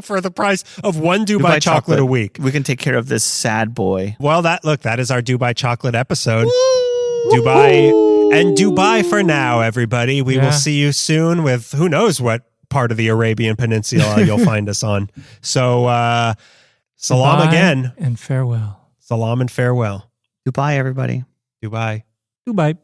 [SPEAKER 1] for the price of one Dubai chocolate a week.
[SPEAKER 2] We can take care of this sad boy.
[SPEAKER 1] Well, that is our Dubai chocolate episode. Dubai and Dubai for now, everybody. We
[SPEAKER 3] Yeah.
[SPEAKER 1] will see you soon with who knows what part of the Arabian Peninsula you'll find us on. So, salam
[SPEAKER 3] Goodbye
[SPEAKER 1] again.
[SPEAKER 3] and farewell.
[SPEAKER 1] Salam and farewell.
[SPEAKER 2] Dubai, everybody.
[SPEAKER 1] Dubai.
[SPEAKER 3] Goodbye.